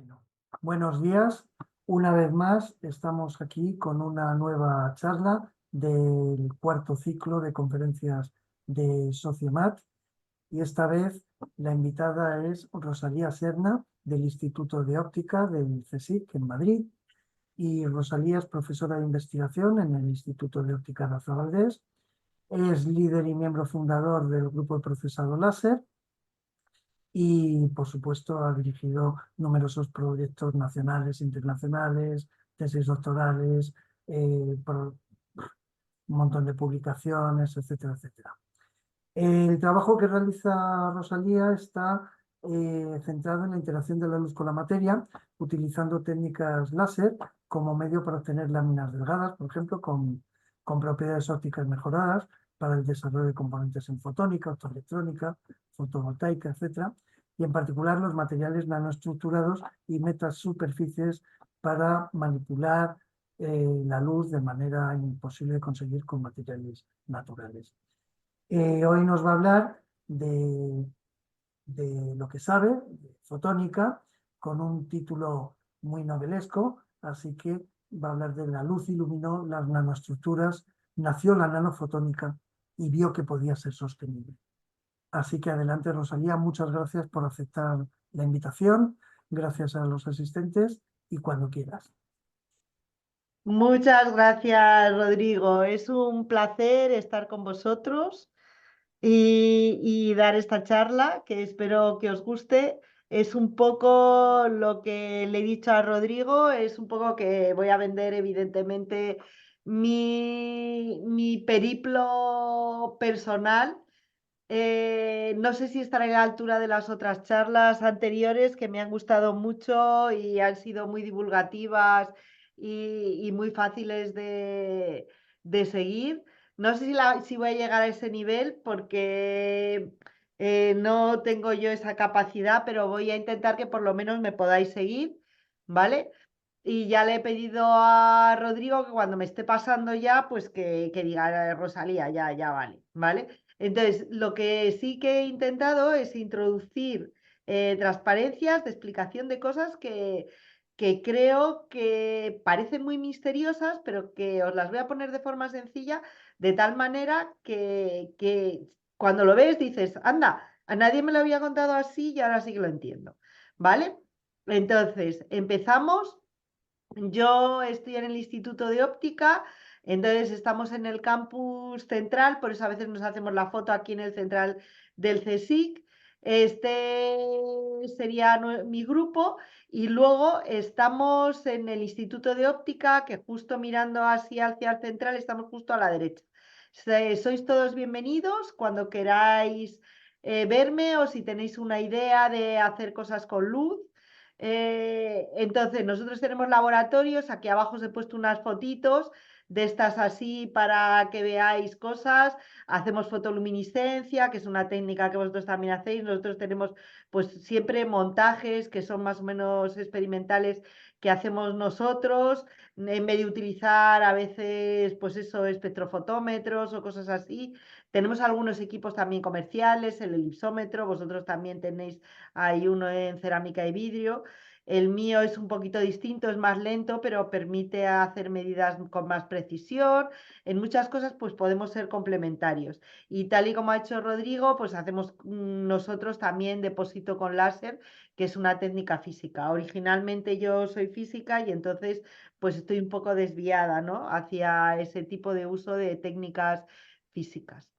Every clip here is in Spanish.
Bueno, buenos días. Una vez más estamos aquí con una nueva charla del cuarto ciclo de conferencias de Sociomat y esta vez la invitada es Rosalía Serna del Instituto de Óptica del CSIC en Madrid y Rosalía es profesora de investigación en el Instituto de Óptica de Azabaldés, es líder y miembro fundador del grupo de procesado láser y, por supuesto, ha dirigido numerosos proyectos nacionales e internacionales, tesis doctorales, un montón de publicaciones, etcétera, etcétera. El trabajo que realiza Rosalía está centrado en la interacción de la luz con la materia, utilizando técnicas láser como medio para obtener láminas delgadas, por ejemplo, con propiedades ópticas mejoradas para el desarrollo de componentes en fotónica, optoelectrónica, fotovoltaica, etcétera, y en particular los materiales nanoestructurados y metasuperficies para manipular la luz de manera imposible de conseguir con materiales naturales. Hoy nos va a hablar de lo que sabe, de fotónica, con un título muy novelesco, así que va a hablar de la luz iluminó las nanoestructuras, nació la nanofotónica y vio que podía ser sostenible. Así que adelante, Rosalía, muchas gracias por aceptar la invitación, gracias a los asistentes y cuando quieras. Muchas gracias, Rodrigo. Es un placer estar con vosotros y dar esta charla que espero que os guste. Es un poco lo que le he dicho a Rodrigo, es un poco que voy a vender evidentemente mi periplo personal. No sé si estará a la altura de las otras charlas anteriores que me han gustado mucho y han sido muy divulgativas y muy fáciles de seguir. No sé si voy a llegar a ese nivel porque no tengo yo esa capacidad, pero voy a intentar que por lo menos me podáis seguir, ¿vale? Y ya le he pedido a Rodrigo que cuando me esté pasando ya, pues que diga Rosalía, ya vale, ¿vale? Entonces, lo que sí que he intentado es introducir transparencias de explicación de cosas que creo que parecen muy misteriosas, pero que os las voy a poner de forma sencilla, de tal manera que cuando lo ves dices, anda, a nadie me lo había contado así y ahora sí que lo entiendo, ¿vale? Entonces, empezamos. Yo estoy en el Instituto de Óptica, entonces estamos en el campus central, por eso a veces nos hacemos la foto aquí en el central del CSIC. Este sería mi grupo y luego estamos en el Instituto de Óptica, que justo mirando así hacia el central estamos justo a la derecha. Sois todos bienvenidos cuando queráis verme o si tenéis una idea de hacer cosas con luz. Entonces, nosotros tenemos laboratorios, aquí abajo os he puesto unas fotitos de estas así para que veáis cosas, hacemos fotoluminiscencia, que es una técnica que vosotros también hacéis, nosotros tenemos pues siempre montajes que son más o menos experimentales que hacemos nosotros, en vez de utilizar a veces pues eso, espectrofotómetros o cosas así. Tenemos algunos equipos también comerciales, el elipsómetro, vosotros también tenéis ahí uno en cerámica y vidrio. El mío es un poquito distinto, es más lento, pero permite hacer medidas con más precisión. En muchas cosas, pues podemos ser complementarios. Y tal y como ha hecho Rodrigo, pues hacemos nosotros también depósito con láser, que es una técnica física. Originalmente yo soy física y entonces pues estoy un poco desviada, ¿no? Hacia ese tipo de uso de técnicas físicas.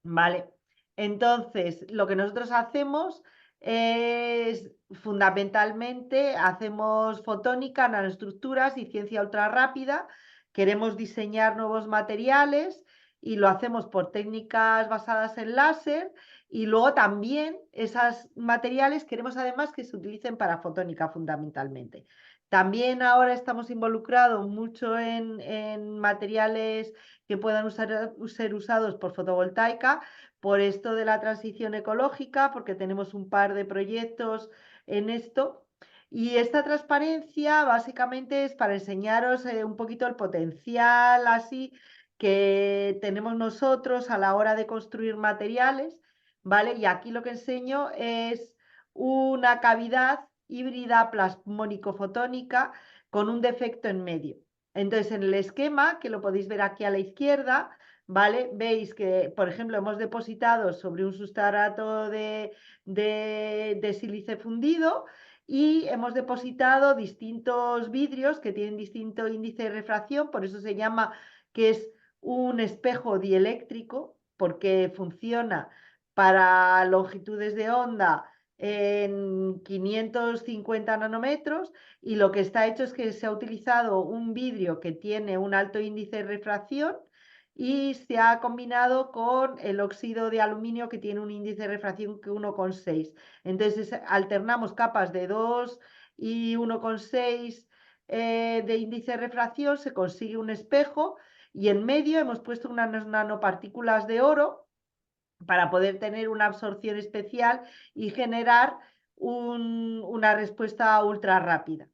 Vale. Entonces, lo que nosotros hacemos es fundamentalmente hacemos fotónica, nanoestructuras y ciencia ultra rápida. Queremos diseñar nuevos materiales y lo hacemos por técnicas basadas en láser. Y luego también esos materiales queremos además que se utilicen para fotónica fundamentalmente. También ahora estamos involucrados mucho en materiales que puedan ser usados por fotovoltaica, por esto de la transición ecológica, porque tenemos un par de proyectos en esto. Y esta transparencia básicamente es para enseñaros un poquito el potencial así que tenemos nosotros a la hora de construir materiales, ¿vale? Y aquí lo que enseño es una cavidad híbrida plasmónico-fotónica con un defecto en medio. Entonces, en el esquema, que lo podéis ver aquí a la izquierda, ¿vale? Veis que, por ejemplo, hemos depositado sobre un sustrato de sílice fundido y hemos depositado distintos vidrios que tienen distinto índice de refracción, por eso se llama que es un espejo dieléctrico, porque funciona para longitudes de onda en 550 nanómetros, y lo que está hecho es que se ha utilizado un vidrio que tiene un alto índice de refracción y se ha combinado con el óxido de aluminio que tiene un índice de refracción que 1,6. Entonces alternamos capas de 2 y 1,6 de índice de refracción, se consigue un espejo, y en medio hemos puesto unas nanopartículas de oro para poder tener una absorción especial y generar una respuesta ultra rápida.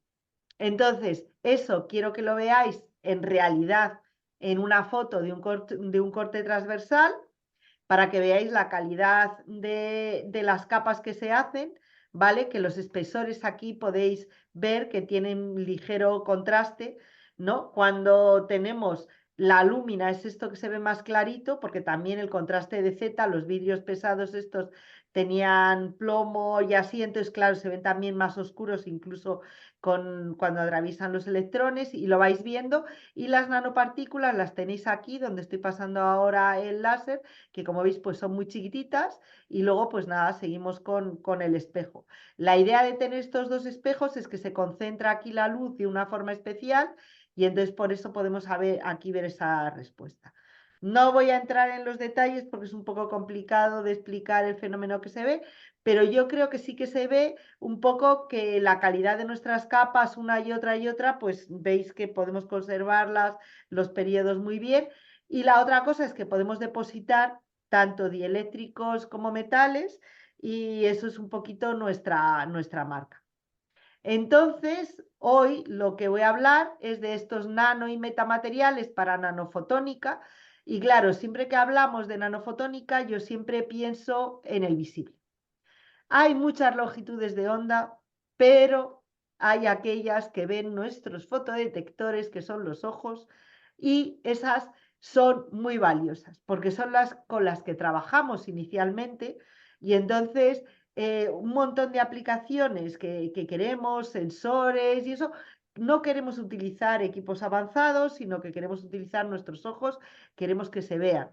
Entonces, eso quiero que lo veáis en realidad en una foto de un corte transversal, para que veáis la calidad de las capas que se hacen, ¿vale? Que los espesores aquí podéis ver que tienen ligero contraste, ¿no? Cuando tenemos la lúmina es esto que se ve más clarito, porque también el contraste de Z, los vidrios pesados estos tenían plomo y así, entonces claro, se ven también más oscuros incluso cuando atraviesan los electrones, y lo vais viendo. Y las nanopartículas las tenéis aquí donde estoy pasando ahora el láser, que como veis pues son muy chiquititas, y luego pues nada, seguimos con el espejo. La idea de tener estos dos espejos es que se concentra aquí la luz de una forma especial, y entonces por eso podemos aquí ver esa respuesta. No voy a entrar en los detalles porque es un poco complicado de explicar el fenómeno que se ve, pero yo creo que sí que se ve un poco que la calidad de nuestras capas, una y otra, pues veis que podemos conservarlas los periodos muy bien. Y la otra cosa es que podemos depositar tanto dieléctricos como metales, y eso es un poquito nuestra marca. Entonces, hoy lo que voy a hablar es de estos nano y metamateriales para nanofotónica. Y claro, siempre que hablamos de nanofotónica, yo siempre pienso en el visible. Hay muchas longitudes de onda, pero hay aquellas que ven nuestros fotodetectores, que son los ojos, y esas son muy valiosas, porque son las con las que trabajamos inicialmente, y entonces un montón de aplicaciones que queremos, sensores y eso, no queremos utilizar equipos avanzados, sino que queremos utilizar nuestros ojos, queremos que se vean.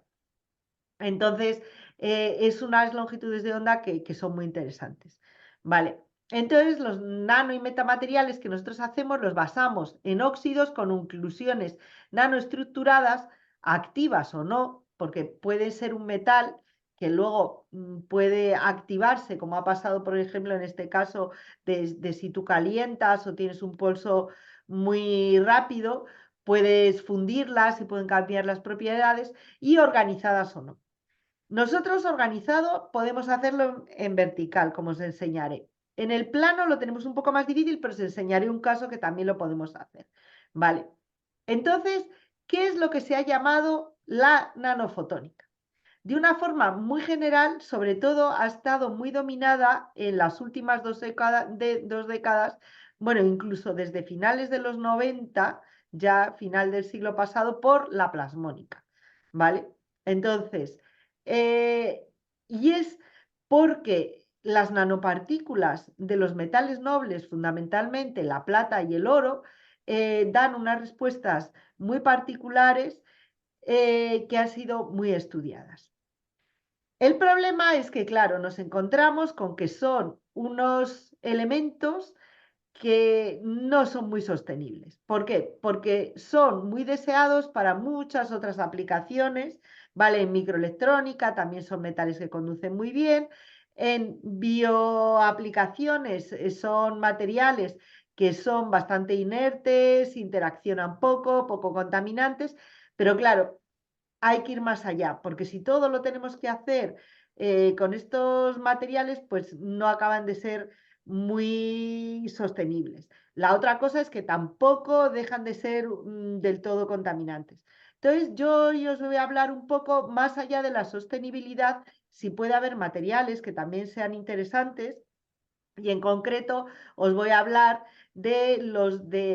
Entonces, es unas longitudes de onda que son muy interesantes. Vale, entonces los nano y metamateriales que nosotros hacemos los basamos en óxidos con inclusiones nanoestructuradas, activas o no, porque puede ser un metal que luego puede activarse, como ha pasado, por ejemplo, en este caso de si tú calientas o tienes un pulso muy rápido, puedes fundirlas y pueden cambiar las propiedades, y organizadas o no. Nosotros organizado podemos hacerlo en vertical, como os enseñaré. En el plano lo tenemos un poco más difícil, pero os enseñaré un caso que también lo podemos hacer. Vale. Entonces, ¿qué es lo que se ha llamado la nanofotónica? De una forma muy general, sobre todo ha estado muy dominada en las últimas dos décadas, bueno, incluso desde finales de los 90, ya final del siglo pasado, por la plasmónica. ¿Vale? Entonces, y es porque las nanopartículas de los metales nobles, fundamentalmente la plata y el oro, dan unas respuestas muy particulares que han sido muy estudiadas. El problema es que, claro, nos encontramos con que son unos elementos que no son muy sostenibles. ¿Por qué? Porque son muy deseados para muchas otras aplicaciones, ¿vale? En microelectrónica también son metales que conducen muy bien. En bioaplicaciones son materiales que son bastante inertes, interaccionan poco contaminantes, pero claro, hay que ir más allá, porque si todo lo tenemos que hacer con estos materiales, pues no acaban de ser muy sostenibles. La otra cosa es que tampoco dejan de ser del todo contaminantes. Entonces, yo os voy a hablar un poco más allá de la sostenibilidad, si puede haber materiales que también sean interesantes Y en concreto os voy a hablar de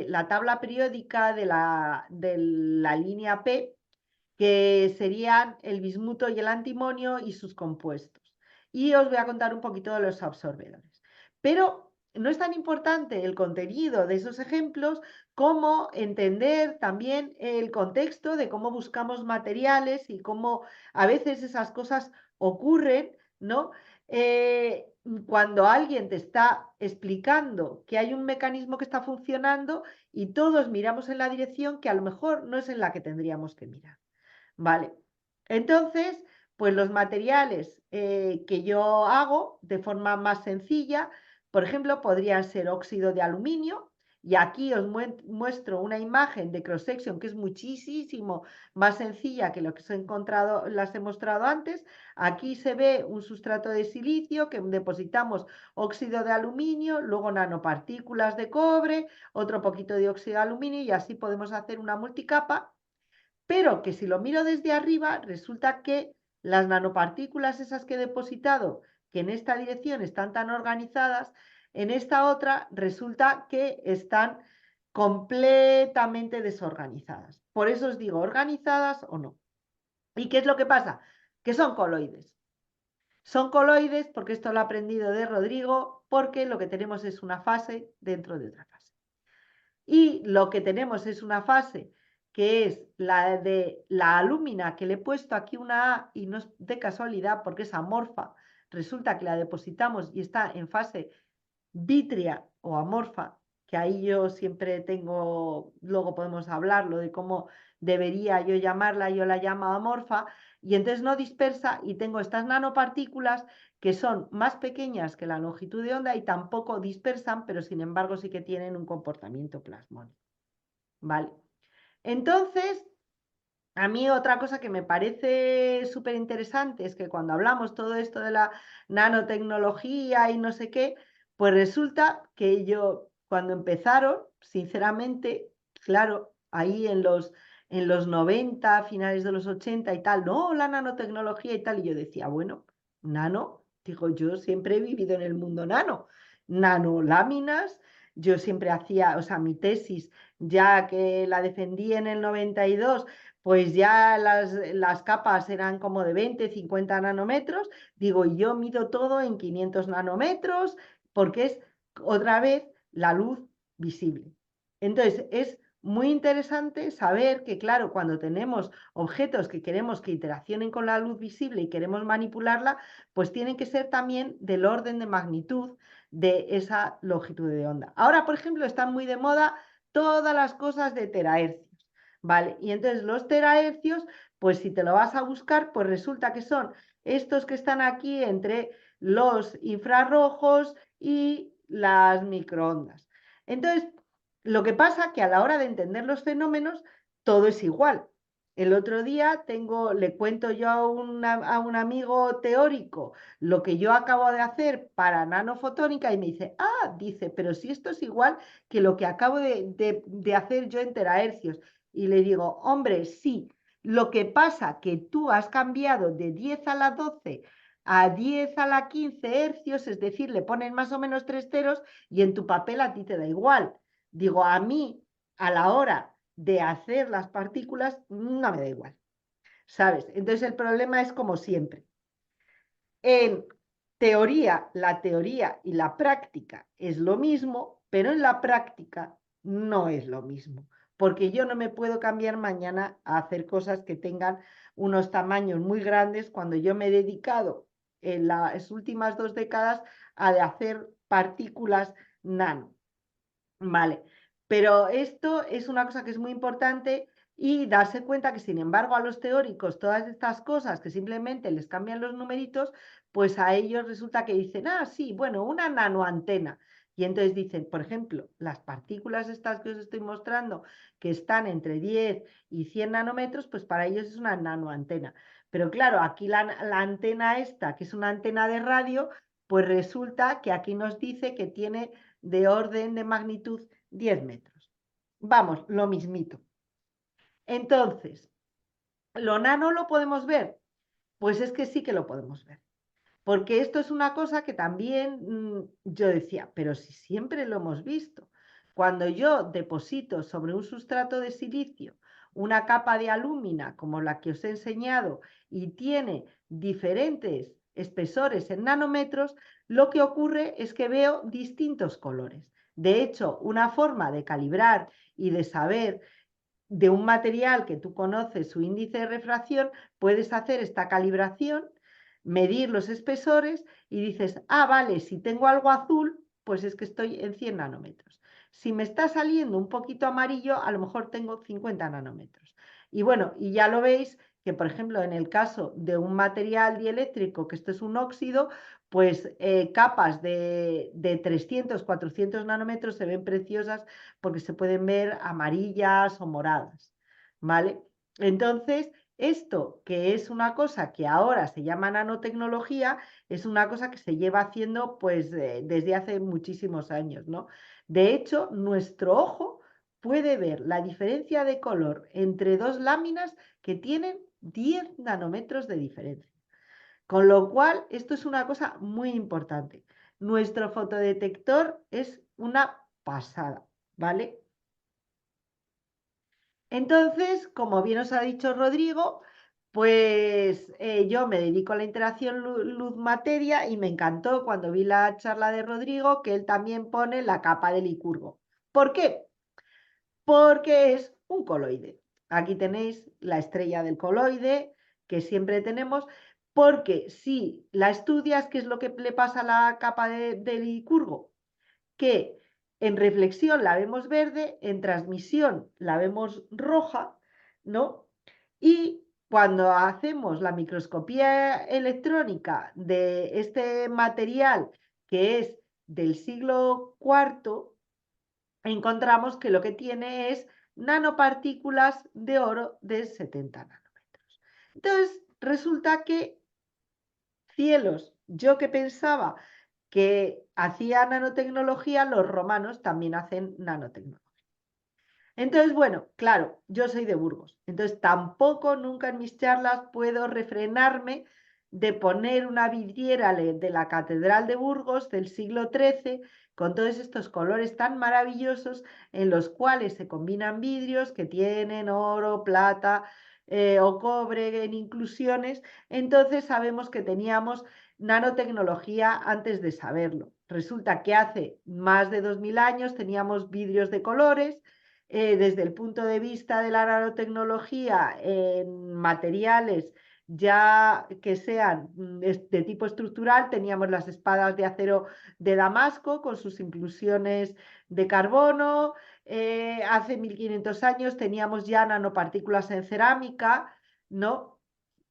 la tabla periódica de la línea P, que serían el bismuto y el antimonio y sus compuestos. Y os voy a contar un poquito de los absorbedores. Pero no es tan importante el contenido de esos ejemplos como entender también el contexto de cómo buscamos materiales y cómo a veces esas cosas ocurren, ¿no? Cuando alguien te está explicando que hay un mecanismo que está funcionando y todos miramos en la dirección que a lo mejor no es en la que tendríamos que mirar. Vale. Entonces, pues los materiales que yo hago de forma más sencilla, por ejemplo, podrían ser óxido de aluminio. Y aquí os muestro una imagen de cross-section que es muchísimo más sencilla que lo que os he encontrado, las he mostrado antes. Aquí se ve un sustrato de silicio que depositamos óxido de aluminio, luego nanopartículas de cobre, otro poquito de óxido de aluminio y así podemos hacer una multicapa, pero que si lo miro desde arriba, resulta que las nanopartículas esas que he depositado, que en esta dirección están tan organizadas, en esta otra resulta que están completamente desorganizadas. Por eso os digo, organizadas o no. ¿Y qué es lo que pasa? Que son coloides. Son coloides porque esto lo he aprendido de Rodrigo, porque lo que tenemos es una fase dentro de otra fase. Y lo que tenemos es una fase que es la de la alúmina, que le he puesto aquí una A y no es de casualidad porque es amorfa. Resulta que la depositamos y está en fase vítrea o amorfa, que ahí yo siempre tengo, luego podemos hablarlo de cómo debería yo llamarla, yo la llamo amorfa, y entonces no dispersa y tengo estas nanopartículas que son más pequeñas que la longitud de onda y tampoco dispersan, pero sin embargo sí que tienen un comportamiento plasmónico. ¿Vale? Entonces, a mí otra cosa que me parece súper interesante es que cuando hablamos todo esto de la nanotecnología y no sé qué, pues resulta que ellos cuando empezaron, sinceramente, claro, ahí en los 90, finales de los 80 y tal, no, la nanotecnología y tal, y yo decía, bueno, nano, digo, yo siempre he vivido en el mundo nanoláminas, yo siempre hacía, o sea, mi tesis, ya que la defendí en el 92, pues ya las capas eran como de 20, 50 nanómetros. Digo, yo mido todo en 500 nanómetros porque es otra vez la luz visible. Entonces, es muy interesante saber que, claro, cuando tenemos objetos que queremos que interaccionen con la luz visible y queremos manipularla, pues tienen que ser también del orden de magnitud de esa longitud de onda. Ahora, por ejemplo, están muy de moda todas las cosas de terahercios. ¿Vale? Y entonces los terahercios, pues si te lo vas a buscar, pues resulta que son estos que están aquí entre los infrarrojos y las microondas. Entonces, lo que pasa que a la hora de entender los fenómenos, todo es igual. El otro día le cuento yo a un amigo teórico lo que yo acabo de hacer para nanofotónica y me dice, dice, pero si esto es igual que lo que acabo de hacer yo en terahercios. Y le digo, hombre, sí, lo que pasa que tú has cambiado de 10 a la 12 a 10 a la 15 hercios, es decir, le ponen más o menos 3 ceros y en tu papel a ti te da igual. Digo, a mí, a la hora de hacer las partículas, no me da igual, ¿sabes? Entonces el problema es como siempre. En teoría, la teoría y la práctica es lo mismo, pero en la práctica no es lo mismo, porque yo no me puedo cambiar mañana a hacer cosas que tengan unos tamaños muy grandes cuando yo me he dedicado en las últimas 2 décadas a hacer partículas nano. Vale, pero esto es una cosa que es muy importante y darse cuenta que, sin embargo, a los teóricos todas estas cosas que simplemente les cambian los numeritos, pues a ellos resulta que dicen, sí, bueno, una nanoantena. Y entonces dicen, por ejemplo, las partículas estas que os estoy mostrando, que están entre 10 y 100 nanómetros, pues para ellos es una nanoantena. Pero claro, aquí la antena esta, que es una antena de radio, pues resulta que aquí nos dice que tiene de orden de magnitud 10 metros. Vamos, lo mismito. Entonces, ¿lo nano lo podemos ver? Pues es que sí que lo podemos ver. porque esto es una cosa que también yo decía, pero si siempre lo hemos visto. Cuando yo deposito sobre un sustrato de silicio una capa de alúmina como la que os he enseñado y tiene diferentes espesores en nanómetros, lo que ocurre es que veo distintos colores. De hecho, una forma de calibrar y de saber de un material que tú conoces su índice de refracción, puedes hacer esta calibración, medir los espesores y dices, ah, vale, si tengo algo azul, pues es que estoy en 100 nanómetros. Si me está saliendo un poquito amarillo, a lo mejor tengo 50 nanómetros. Y bueno, y ya lo veis que, por ejemplo, en el caso de un material dieléctrico, que esto es un óxido, pues capas de 300, 400 nanómetros se ven preciosas porque se pueden ver amarillas o moradas, ¿vale? Entonces, esto que es una cosa que ahora se llama nanotecnología, es una cosa que se lleva haciendo pues desde hace muchísimos años, ¿no? De hecho, nuestro ojo puede ver la diferencia de color entre dos láminas que tienen 10 nanómetros de diferencia. Con lo cual, esto es una cosa muy importante. Nuestro fotodetector es una pasada, ¿vale? Entonces, como bien os ha dicho Rodrigo, pues yo me dedico a la interacción luz-materia y me encantó cuando vi la charla de Rodrigo que él también pone la capa de Licurgo. ¿Por qué? Porque es un coloide. Aquí tenéis la estrella del coloide que siempre tenemos, porque si la estudias, ¿qué es lo que le pasa a la capa de Licurgo? Que en reflexión la vemos verde, en transmisión la vemos roja, ¿no? Y cuando hacemos la microscopía electrónica de este material que es del siglo IV, encontramos que lo que tiene es nanopartículas de oro de 70 nanómetros. Entonces, resulta que, cielos, yo que pensaba que hacía nanotecnología, los romanos también hacen nanotecnología. Entonces, bueno, claro, yo soy de Burgos, entonces tampoco nunca en mis charlas puedo refrenarme de poner una vidriera de la Catedral de Burgos del siglo XIII con todos estos colores tan maravillosos en los cuales se combinan vidrios que tienen oro, plata o cobre en inclusiones. Entonces sabemos que teníamos nanotecnología antes de saberlo. Resulta que hace más de 2000 años teníamos vidrios de colores. Desde el punto de vista de la nanotecnología en materiales ya que sean de tipo estructural, teníamos las espadas de acero de Damasco con sus inclusiones de carbono. Hace 1500 años teníamos ya nanopartículas en cerámica, ¿no?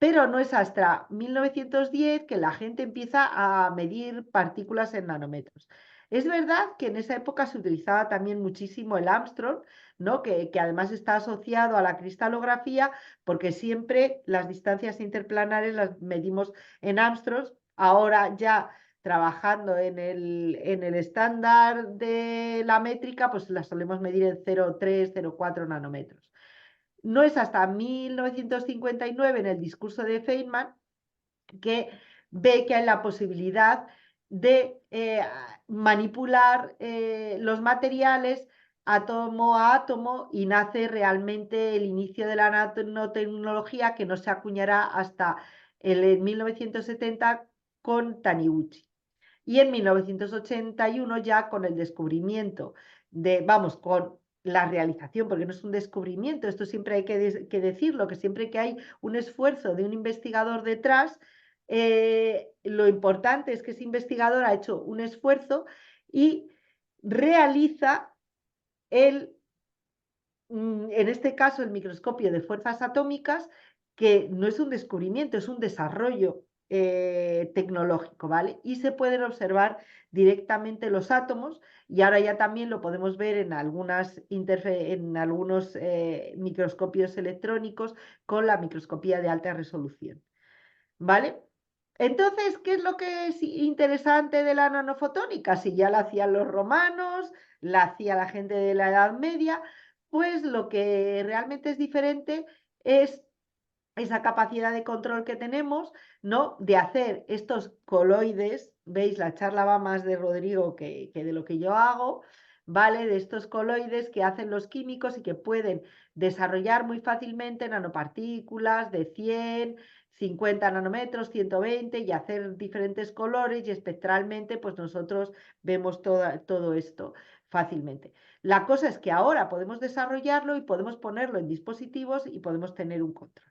Pero no es hasta 1910 que la gente empieza a medir partículas en nanómetros. Es verdad que en esa época se utilizaba también muchísimo el Armstrong, ¿no? Que además está asociado a la cristalografía, porque siempre las distancias interplanares las medimos en Armstrongs. Ahora ya trabajando en el estándar de la métrica, pues las solemos medir en 0,3, 0,4 nanómetros. No es hasta 1959, en el discurso de Feynman, que ve que hay la posibilidad de manipular los materiales átomo a átomo y nace realmente el inicio de la nanotecnología, que no se acuñará hasta el 1970 con Taniguchi. Y en 1981 ya con el descubrimiento vamos, con la realización, porque no es un descubrimiento, esto siempre hay que decirlo, que siempre que hay un esfuerzo de un investigador detrás, lo importante es que ese investigador ha hecho un esfuerzo y realiza en este caso, el microscopio de fuerzas atómicas, que no es un descubrimiento, es un desarrollo tecnológico, ¿vale? Y se pueden observar directamente los átomos, y ahora ya también lo podemos ver en algunos microscopios electrónicos con la microscopía de alta resolución, ¿vale? Entonces, ¿qué es lo que es interesante de la nanofotónica? Si ya la hacían los romanos, la hacía la gente de la Edad Media, pues lo que realmente es diferente es esa capacidad de control que tenemos, ¿no? De hacer estos coloides, veis, la charla va más de Rodrigo que de lo que yo hago, ¿vale? De estos coloides que hacen los químicos y que pueden desarrollar muy fácilmente nanopartículas de 100, 50 nanómetros, 120 y hacer diferentes colores y espectralmente pues nosotros vemos todo esto fácilmente. La cosa es que ahora podemos desarrollarlo y podemos ponerlo en dispositivos y podemos tener un control.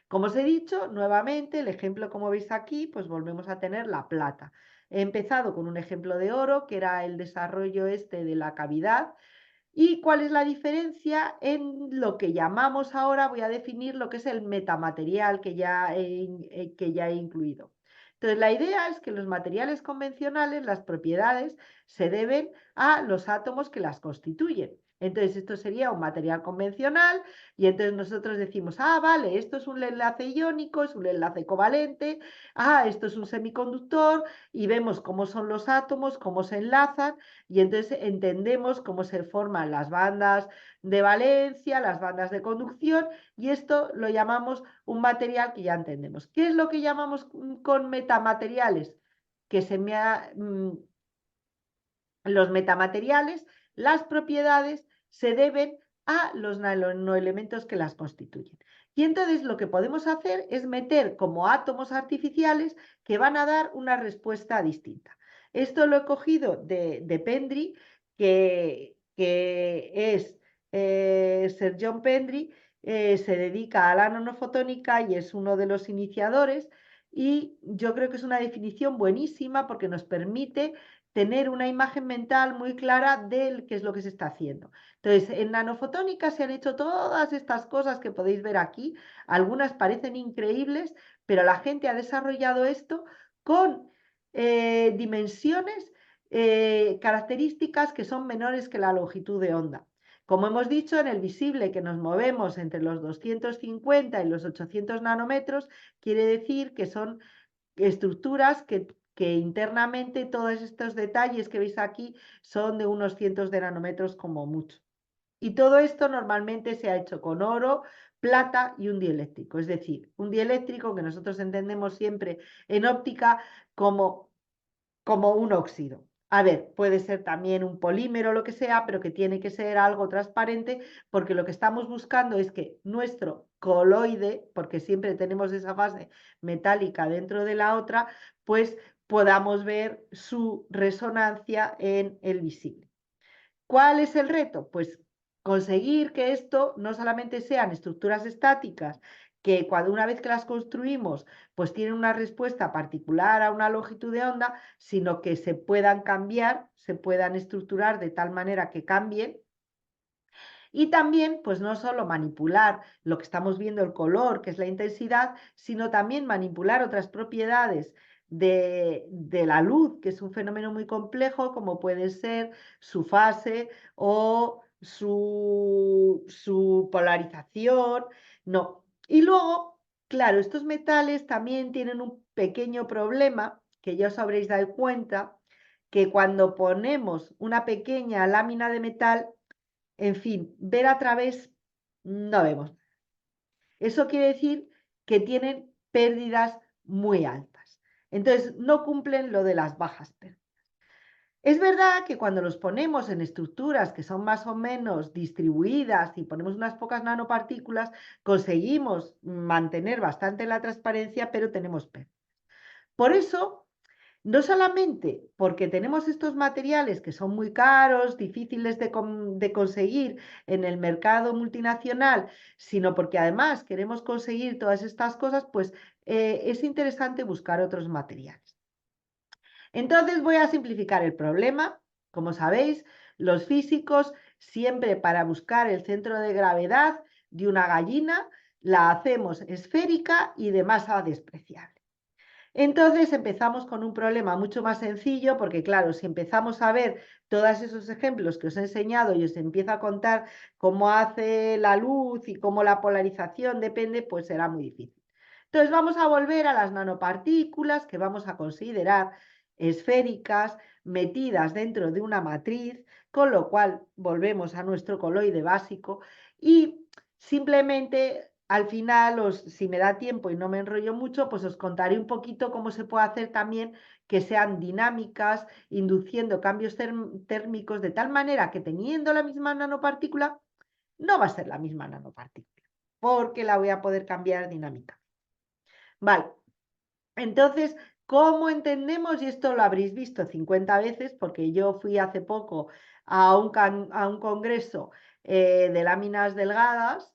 Como os he dicho, nuevamente, el ejemplo como veis aquí, pues volvemos a tener la plata. He empezado con un ejemplo de oro, que era el desarrollo este de la cavidad. ¿Y cuál es la diferencia en lo que llamamos ahora? Voy a definir lo que es el metamaterial que ya he incluido. Entonces, la idea es que los materiales convencionales, las propiedades, se deben a los átomos que las constituyen. Entonces, esto sería un material convencional y entonces nosotros decimos, ah, vale, esto es un enlace iónico, es un enlace covalente, ah, esto es un semiconductor y vemos cómo son los átomos, cómo se enlazan y entonces entendemos cómo se forman las bandas de valencia, las bandas de conducción y esto lo llamamos un material que ya entendemos. ¿Qué es lo que llamamos con metamateriales? Que se me ha, los metamateriales, las propiedades se deben a los nanoelementos que las constituyen. Y entonces lo que podemos hacer es meter como átomos artificiales que van a dar una respuesta distinta. Esto lo he cogido de Pendry, que es Sir John Pendry, se dedica a la nanofotónica y es uno de los iniciadores. Y yo creo que es una definición buenísima porque nos permite tener una imagen mental muy clara de qué es lo que se está haciendo. Entonces, en nanofotónica se han hecho todas estas cosas que podéis ver aquí. Algunas parecen increíbles, pero la gente ha desarrollado esto con dimensiones, características que son menores que la longitud de onda. Como hemos dicho, en el visible que nos movemos entre los 250 y los 800 nanómetros, quiere decir que son estructuras que internamente todos estos detalles que veis aquí son de unos cientos de nanómetros como mucho. Y todo esto normalmente se ha hecho con oro, plata y un dieléctrico, es decir, un dieléctrico que nosotros entendemos siempre en óptica como un óxido. A ver, puede ser también un polímero o lo que sea, pero que tiene que ser algo transparente porque lo que estamos buscando es que nuestro coloide, porque siempre tenemos esa fase metálica dentro de la otra, pues podamos ver su resonancia en el visible. ¿Cuál es el reto? Pues conseguir que esto no solamente sean estructuras estáticas, que cuando una vez que las construimos, pues tienen una respuesta particular a una longitud de onda, sino que se puedan cambiar, se puedan estructurar de tal manera que cambien. Y también, pues no solo manipular lo que estamos viendo, el color, que es la intensidad, sino también manipular otras propiedades de la luz, que es un fenómeno muy complejo, como puede ser su fase o su polarización. No. Y luego, claro, estos metales también tienen un pequeño problema, que ya os habréis dado cuenta, que cuando ponemos una pequeña lámina de metal, en fin, ver a través no vemos. Eso quiere decir que tienen pérdidas muy altas. Entonces, no cumplen lo de las bajas pérdidas. Es verdad que cuando los ponemos en estructuras que son más o menos distribuidas y ponemos unas pocas nanopartículas, conseguimos mantener bastante la transparencia, pero tenemos pérdidas. Por eso, no solamente porque tenemos estos materiales que son muy caros, difíciles de conseguir en el mercado multinacional, sino porque además queremos conseguir todas estas cosas, pues es interesante buscar otros materiales. Entonces voy a simplificar el problema. Como sabéis, los físicos siempre para buscar el centro de gravedad de una gallina la hacemos esférica y de masa despreciable. Entonces empezamos con un problema mucho más sencillo, porque claro, si empezamos a ver todos esos ejemplos que os he enseñado y os empiezo a contar cómo hace la luz y cómo la polarización depende, pues será muy difícil. Entonces vamos a volver a las nanopartículas que vamos a considerar esféricas, metidas dentro de una matriz, con lo cual volvemos a nuestro coloide básico y simplemente al final, si me da tiempo y no me enrollo mucho, pues os contaré un poquito cómo se puede hacer también que sean dinámicas, induciendo cambios térmicos de tal manera que teniendo la misma nanopartícula, no va a ser la misma nanopartícula, porque la voy a poder cambiar dinámica. Vale, entonces, ¿cómo entendemos? Y esto lo habréis visto 50 veces, porque yo fui hace poco a un congreso de láminas delgadas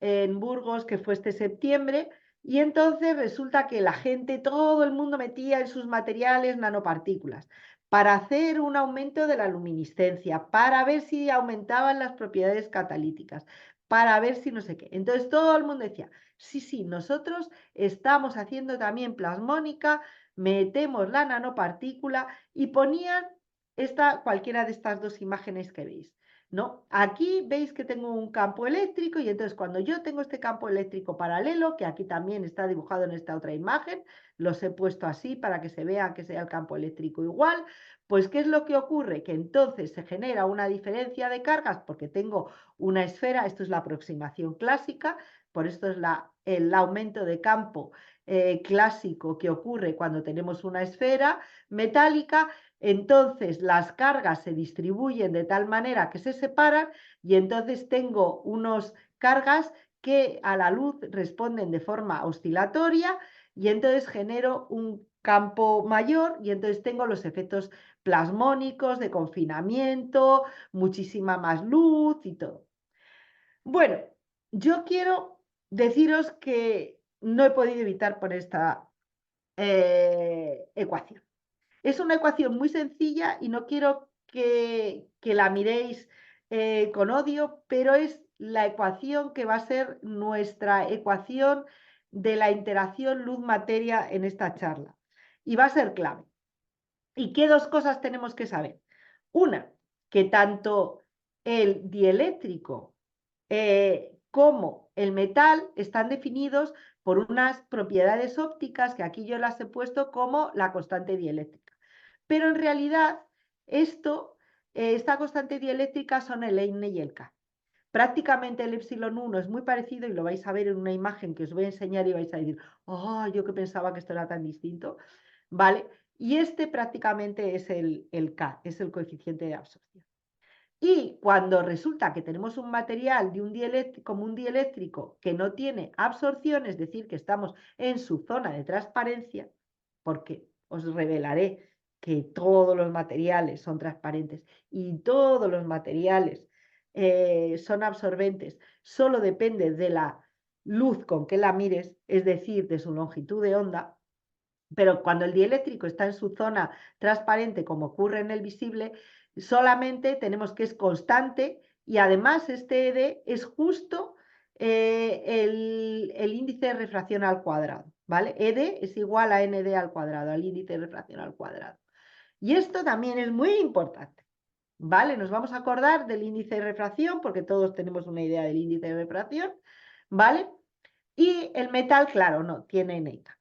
en Burgos, que fue este septiembre, y entonces resulta que la gente, todo el mundo metía en sus materiales nanopartículas para hacer un aumento de la luminiscencia, para ver si aumentaban las propiedades catalíticas, para ver si no sé qué. Entonces todo el mundo decía, sí, sí, nosotros estamos haciendo también plasmónica, metemos la nanopartícula y ponían cualquiera de estas dos imágenes que veis, ¿no? Aquí veis que tengo un campo eléctrico y entonces cuando yo tengo este campo eléctrico paralelo, que aquí también está dibujado en esta otra imagen, los he puesto así para que se vea que sea el campo eléctrico igual, pues ¿qué es lo que ocurre? Que entonces se genera una diferencia de cargas porque tengo una esfera, esto es la aproximación clásica, por esto es el aumento de campo clásico que ocurre cuando tenemos una esfera metálica. Entonces las cargas se distribuyen de tal manera que se separan y entonces tengo unas cargas que a la luz responden de forma oscilatoria y entonces genero un campo mayor y entonces tengo los efectos plasmónicos de confinamiento, muchísima más luz y todo. Bueno, yo quiero deciros que no he podido evitar poner esta ecuación. Es una ecuación muy sencilla y no quiero que la miréis con odio, pero es la ecuación que va a ser nuestra ecuación de la interacción luz-materia en esta charla. Y va a ser clave. ¿Y qué dos cosas tenemos que saber? Una, que tanto el dieléctrico como el metal están definidos por unas propiedades ópticas que aquí yo las he puesto como la constante dieléctrica. Pero en realidad esta constante dieléctrica son el N y el K. Prácticamente el epsilon 1 es muy parecido y lo vais a ver en una imagen que os voy a enseñar y vais a decir, oh, yo que pensaba que esto era tan distinto, ¿vale? Y este prácticamente es el K, es el coeficiente de absorción. Y cuando resulta que tenemos un material de como un dieléctrico que no tiene absorción, es decir, que estamos en su zona de transparencia, porque os revelaré que todos los materiales son transparentes y todos los materiales son absorbentes, solo depende de la luz con que la mires, es decir, de su longitud de onda. Pero cuando el dieléctrico está en su zona transparente, como ocurre en el visible, solamente tenemos que es constante y además este ED es justo el índice de refracción al cuadrado, ¿vale? ED es igual a ND al cuadrado, al índice de refracción al cuadrado. Y esto también es muy importante, ¿vale? Nos vamos a acordar del índice de refracción porque todos tenemos una idea del índice de refracción, ¿vale? Y el metal, claro, no, tiene neta.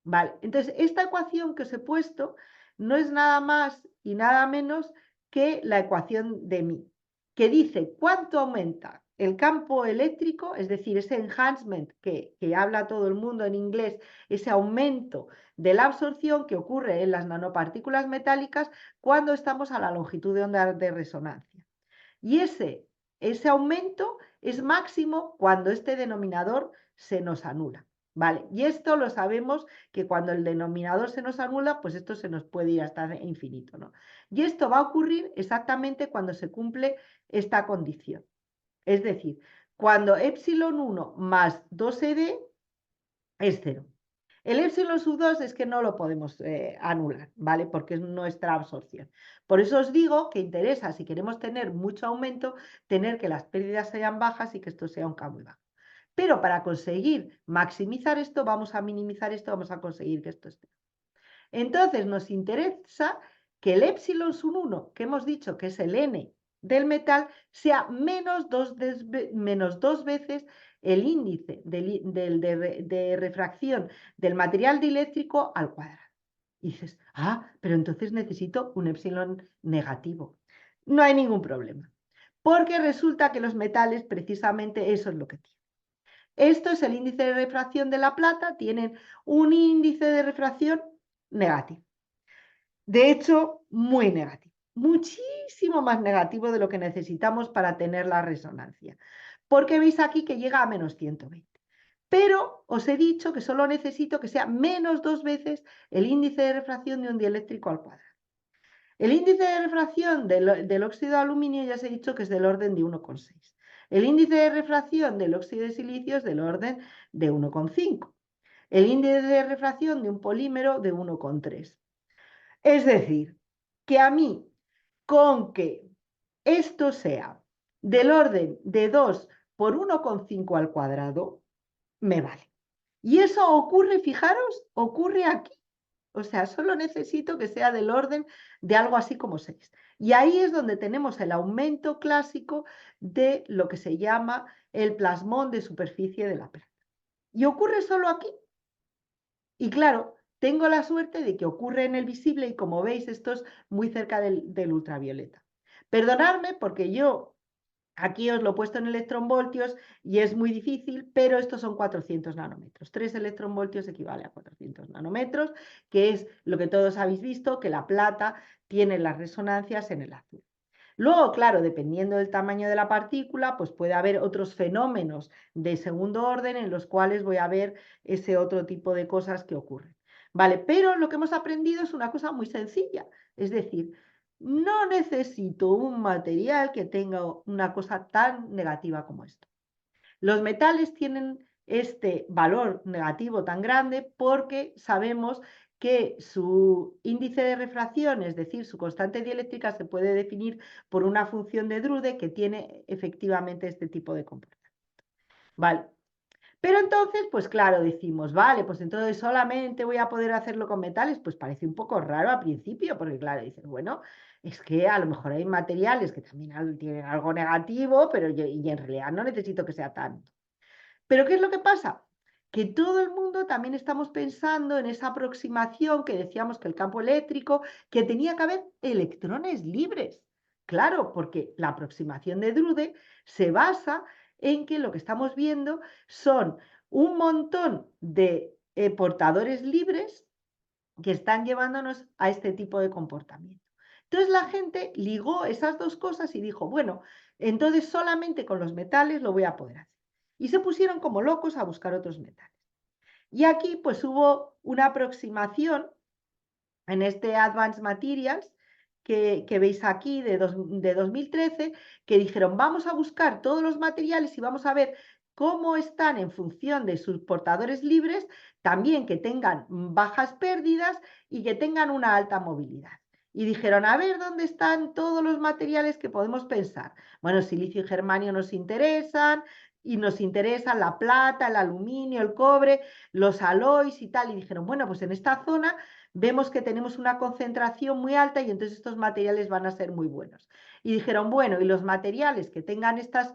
Vale, entonces esta ecuación que os he puesto no es nada más y nada menos que la ecuación de mí, que dice cuánto aumenta el campo eléctrico, es decir, ese enhancement que habla todo el mundo en inglés, ese aumento de la absorción que ocurre en las nanopartículas metálicas cuando estamos a la longitud de onda de resonancia. Y ese aumento es máximo cuando este denominador se nos anula. ¿Vale? Y esto lo sabemos que cuando el denominador se nos anula, pues esto se nos puede ir hasta infinito, ¿no? Y esto va a ocurrir exactamente cuando se cumple esta condición. Es decir, cuando epsilon 1 más 2ED es 0. El epsilon sub 2 es que no lo podemos anular, ¿vale? Porque es nuestra absorción. Por eso os digo que interesa, si queremos tener mucho aumento, tener que las pérdidas sean bajas y que esto sea un K muy bajo. Pero para conseguir maximizar esto, vamos a minimizar esto, vamos a conseguir que esto esté. Entonces nos interesa que el epsilon sub 1, que hemos dicho que es el N del metal, sea menos dos veces el índice de refracción del material dieléctrico al cuadrado. Y dices, pero entonces necesito un epsilon negativo. No hay ningún problema, porque resulta que los metales precisamente eso es lo que tienen. Esto es el índice de refracción de la plata, tienen un índice de refracción negativo. De hecho, muy negativo, muchísimo más negativo de lo que necesitamos para tener la resonancia. Porque veis aquí que llega a menos 120. Pero os he dicho que solo necesito que sea menos 2 veces el índice de refracción de un dieléctrico al cuadrado. El índice de refracción del óxido de aluminio ya os he dicho que es del orden de 1,6. El índice de refracción del óxido de silicio es del orden de 1,5. El índice de refracción de un polímero de 1,3. Es decir, que a mí, con que esto sea del orden de 2 por 1,5 al cuadrado, me vale. Y eso ocurre, fijaros, ocurre aquí. O sea, solo necesito que sea del orden de algo así como 6. Y ahí es donde tenemos el aumento clásico de lo que se llama el plasmón de superficie de la plata. Y ocurre solo aquí. Y claro, tengo la suerte de que ocurre en el visible y como veis esto es muy cerca del ultravioleta. Perdonadme porque yo aquí os lo he puesto en electronvoltios y es muy difícil, pero estos son 400 nanómetros. 3 electronvoltios equivale a 400 nanómetros, que es lo que todos habéis visto, que la plata tiene las resonancias en el azul. Luego, claro, dependiendo del tamaño de la partícula, pues puede haber otros fenómenos de segundo orden en los cuales voy a ver ese otro tipo de cosas que ocurren. Vale, pero lo que hemos aprendido es una cosa muy sencilla, es decir, no necesito un material que tenga una cosa tan negativa como esto. Los metales tienen este valor negativo tan grande porque sabemos que su índice de refracción, es decir, su constante dieléctrica, se puede definir por una función de Drude que tiene efectivamente este tipo de comportamiento. Vale. Pero entonces, pues claro, decimos, vale, pues entonces solamente voy a poder hacerlo con metales, pues parece un poco raro al principio, porque claro, dices, bueno, es que a lo mejor hay materiales que también tienen algo negativo, pero y en realidad no necesito que sea tanto. Pero ¿qué es lo que pasa? Que todo el mundo también estamos pensando en esa aproximación que decíamos que el campo eléctrico, que tenía que haber electrones libres. Claro, porque la aproximación de Drude se basa en que lo que estamos viendo son un montón de portadores libres que están llevándonos a este tipo de comportamiento. Entonces la gente ligó esas dos cosas y dijo, bueno, entonces solamente con los metales lo voy a poder hacer. Y se pusieron como locos a buscar otros metales. Y aquí pues hubo una aproximación en este Advanced Materials que veis aquí de 2013, que dijeron, vamos a buscar todos los materiales y vamos a ver cómo están en función de sus portadores libres, también que tengan bajas pérdidas y que tengan una alta movilidad. Y dijeron, a ver, ¿dónde están todos los materiales que podemos pensar? Bueno, silicio y germanio nos interesan, y nos interesan la plata, el aluminio, el cobre, los aloys y tal. Y dijeron, bueno, pues en esta zona vemos que tenemos una concentración muy alta y entonces estos materiales van a ser muy buenos. Y dijeron, bueno, y los materiales que tengan estas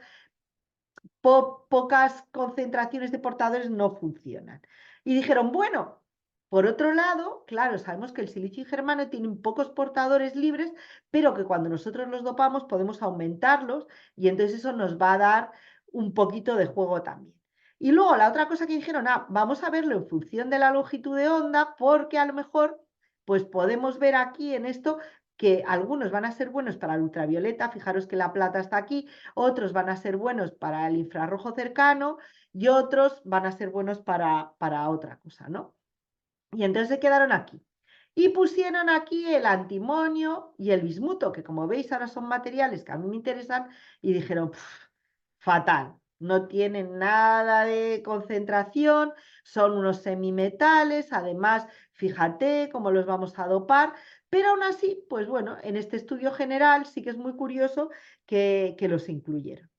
pocas concentraciones de portadores no funcionan. Y dijeron, bueno, por otro lado, claro, sabemos que el silicio y germanio tienen pocos portadores libres, pero que cuando nosotros los dopamos podemos aumentarlos y entonces eso nos va a dar un poquito de juego también. Y luego la otra cosa que dijeron, vamos a verlo en función de la longitud de onda, porque a lo mejor pues podemos ver aquí en esto que algunos van a ser buenos para el ultravioleta, fijaros que la plata está aquí, otros van a ser buenos para el infrarrojo cercano y otros van a ser buenos para otra cosa, ¿no? Y entonces se quedaron aquí. Y pusieron aquí el antimonio y el bismuto, que como veis ahora son materiales que a mí me interesan, y dijeron, fatal, no tienen nada de concentración, son unos semimetales, además, fíjate cómo los vamos a dopar, pero aún así, pues bueno, en este estudio general sí que es muy curioso que los incluyeron.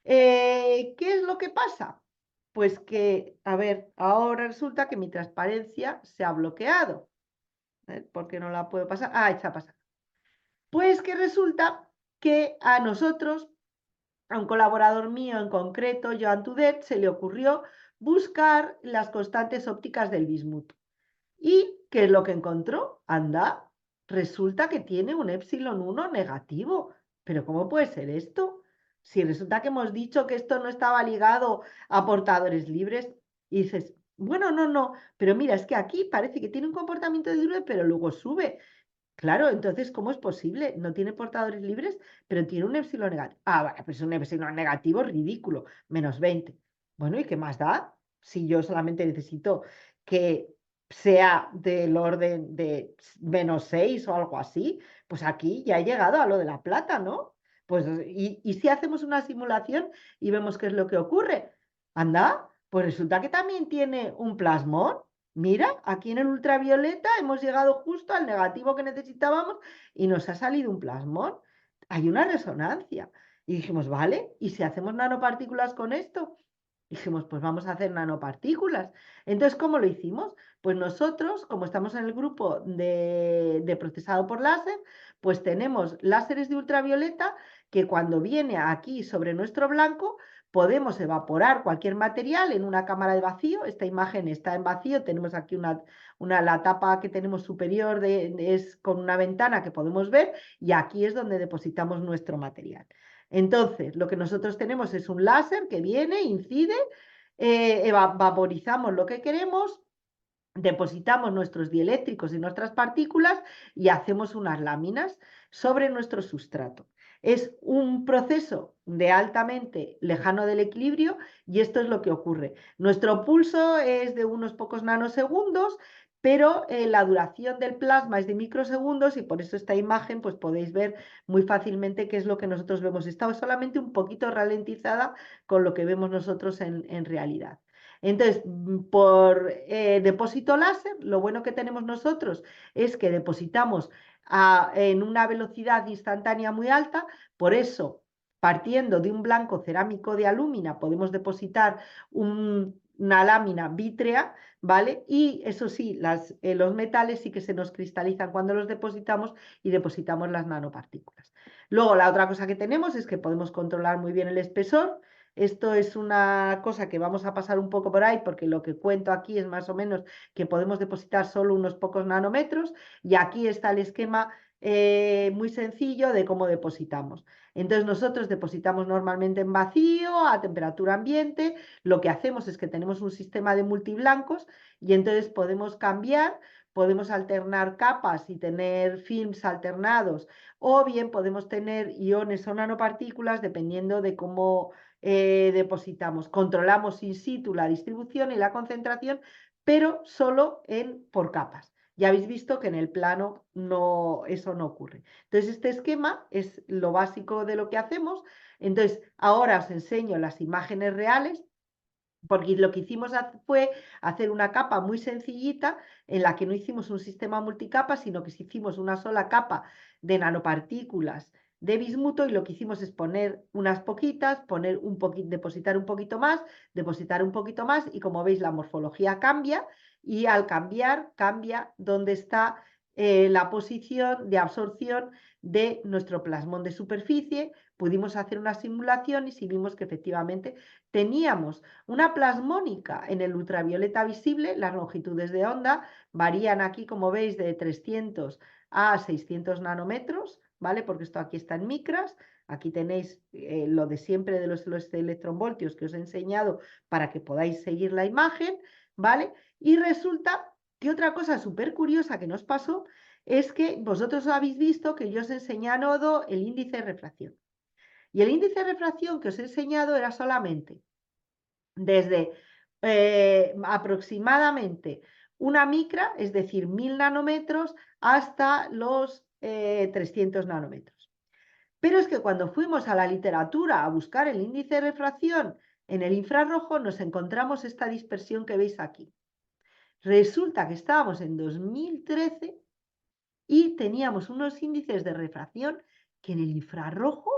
¿Qué es lo que pasa? Pues que, a ver, ahora resulta que mi transparencia se ha bloqueado. ¿Por qué no la puedo pasar? Ah, está pasando. Pues que resulta que a nosotros, a un colaborador mío en concreto, Joan Tudet, se le ocurrió buscar las constantes ópticas del bismuto. ¿Y qué es lo que encontró? Anda, resulta que tiene un epsilon 1 negativo. ¿Pero cómo puede ser esto? Si resulta que hemos dicho que esto no estaba ligado a portadores libres, y dices, bueno, no, pero mira, es que aquí parece que tiene un comportamiento de libre, pero luego sube. Claro, entonces, ¿cómo es posible? No tiene portadores libres, pero tiene un epsilon negativo. Ah, vale, pues un epsilon negativo ridículo, -20. Bueno, ¿y qué más da? Si yo solamente necesito que sea del orden de -6 o algo así, pues aquí ya he llegado a lo de la plata, ¿no? Pues, y si hacemos una simulación y vemos qué es lo que ocurre, anda, pues resulta que también tiene un plasmón. Mira, aquí en el ultravioleta hemos llegado justo al negativo que necesitábamos y nos ha salido un plasmón. Hay una resonancia. Y dijimos, vale, ¿y si hacemos nanopartículas con esto? Dijimos, pues vamos a hacer nanopartículas. Entonces, ¿cómo lo hicimos? Pues nosotros, como estamos en el grupo de procesado por láser, pues tenemos láseres de ultravioleta que cuando viene aquí sobre nuestro blanco, podemos evaporar cualquier material en una cámara de vacío. Esta imagen está en vacío. Tenemos aquí la tapa que tenemos superior es con una ventana que podemos ver y aquí es donde depositamos nuestro material. Entonces, lo que nosotros tenemos es un láser que viene, incide, vaporizamos lo que queremos, depositamos nuestros dieléctricos y nuestras partículas y hacemos unas láminas sobre nuestro sustrato. Es un proceso de altamente lejano del equilibrio y esto es lo que ocurre. Nuestro pulso es de unos pocos nanosegundos, pero la duración del plasma es de microsegundos y por eso esta imagen pues podéis ver muy fácilmente qué es lo que nosotros vemos. Está solamente un poquito ralentizada con lo que vemos nosotros en realidad. Entonces, por depósito láser, lo bueno que tenemos nosotros es que depositamos en una velocidad instantánea muy alta, por eso, partiendo de un blanco cerámico de alúmina, podemos depositar una lámina vítrea, ¿vale? Y eso sí, los metales sí que se nos cristalizan cuando los depositamos y depositamos las nanopartículas. Luego, la otra cosa que tenemos es que podemos controlar muy bien el espesor. Esto es una cosa que vamos a pasar un poco por ahí porque lo que cuento aquí es más o menos que podemos depositar solo unos pocos nanómetros y aquí está el esquema muy sencillo de cómo depositamos. Entonces nosotros depositamos normalmente en vacío, a temperatura ambiente. Lo que hacemos es que tenemos un sistema de multiblancos y entonces podemos cambiar, podemos alternar capas y tener films alternados o bien podemos tener iones o nanopartículas dependiendo de cómo depositamos. Controlamos in situ la distribución y la concentración, pero solo por capas. Ya habéis visto que en el plano eso no ocurre. Entonces, este esquema es lo básico de lo que hacemos. Entonces, ahora os enseño las imágenes reales, porque lo que hicimos fue hacer una capa muy sencillita en la que no hicimos un sistema multicapa, sino que hicimos una sola capa de nanopartículas de bismuto y lo que hicimos es poner unas poquitas, depositar un poquito más y como veis la morfología cambia y al cambiar cambia dónde está la posición de absorción de nuestro plasmón de superficie. Pudimos hacer una simulación y si vimos que efectivamente teníamos una plasmónica en el ultravioleta visible. Las longitudes de onda varían aquí, como veis, de 300 a 600 nanómetros, ¿vale? Porque esto aquí está en micras. Aquí tenéis lo de siempre de los electronvoltios que os he enseñado para que podáis seguir la imagen, ¿vale? Y resulta que otra cosa súper curiosa que nos pasó es que vosotros habéis visto que yo os he enseñado el índice de refracción. Y el índice de refracción que os he enseñado era solamente desde aproximadamente una micra, es decir, 1000 nanómetros, hasta los 300 nanómetros. Pero es que cuando fuimos a la literatura a buscar el índice de refracción en el infrarrojo, nos encontramos esta dispersión que veis aquí. Resulta que estábamos en 2013 y teníamos unos índices de refracción que en el infrarrojo,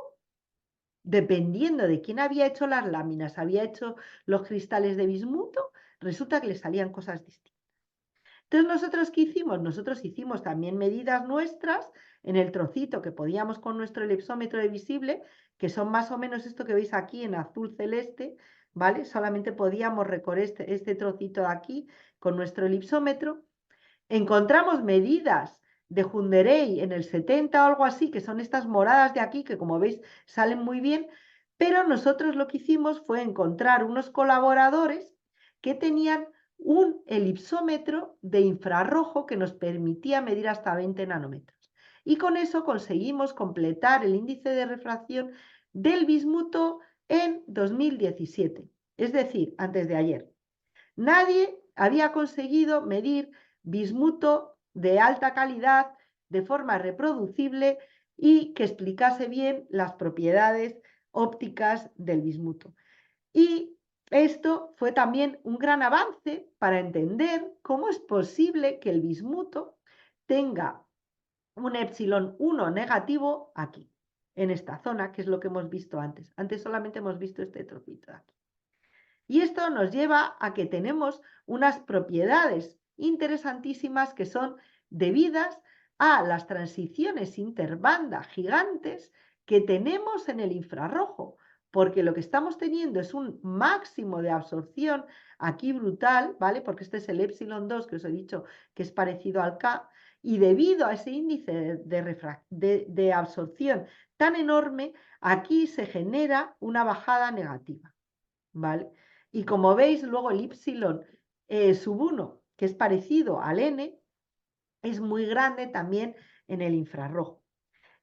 dependiendo de quién había hecho las láminas, había hecho los cristales de bismuto, resulta que le salían cosas distintas. Entonces, ¿nosotros qué hicimos? Nosotros hicimos también medidas nuestras en el trocito que podíamos con nuestro elipsómetro de visible, que son más o menos esto que veis aquí en azul celeste, ¿vale? Solamente podíamos recorrer este trocito de aquí con nuestro elipsómetro. Encontramos medidas de Junderey en el 70 o algo así, que son estas moradas de aquí, que como veis salen muy bien, Pero nosotros lo que hicimos fue encontrar unos colaboradores que tenían un elipsómetro de infrarrojo que nos permitía medir hasta 20 nanómetros. Y con eso conseguimos completar el índice de refracción del bismuto en 2017, es decir, antes de ayer. Nadie había conseguido medir bismuto de alta calidad de forma reproducible y que explicase bien las propiedades ópticas del bismuto. Y esto fue también un gran avance para entender cómo es posible que el bismuto tenga un epsilon 1 negativo aquí, en esta zona, que es lo que hemos visto antes. Antes solamente hemos visto este trocito de aquí. Y esto nos lleva a que tenemos unas propiedades interesantísimas que son debidas a las transiciones interbanda gigantes que tenemos en el infrarrojo, porque lo que estamos teniendo es un máximo de absorción aquí brutal, ¿vale? Porque este es el epsilon 2 que os he dicho que es parecido al K, y debido a ese índice de absorción tan enorme, aquí se genera una bajada negativa, ¿vale? Y como veis, luego el y sub 1, que es parecido al n, es muy grande también en el infrarrojo.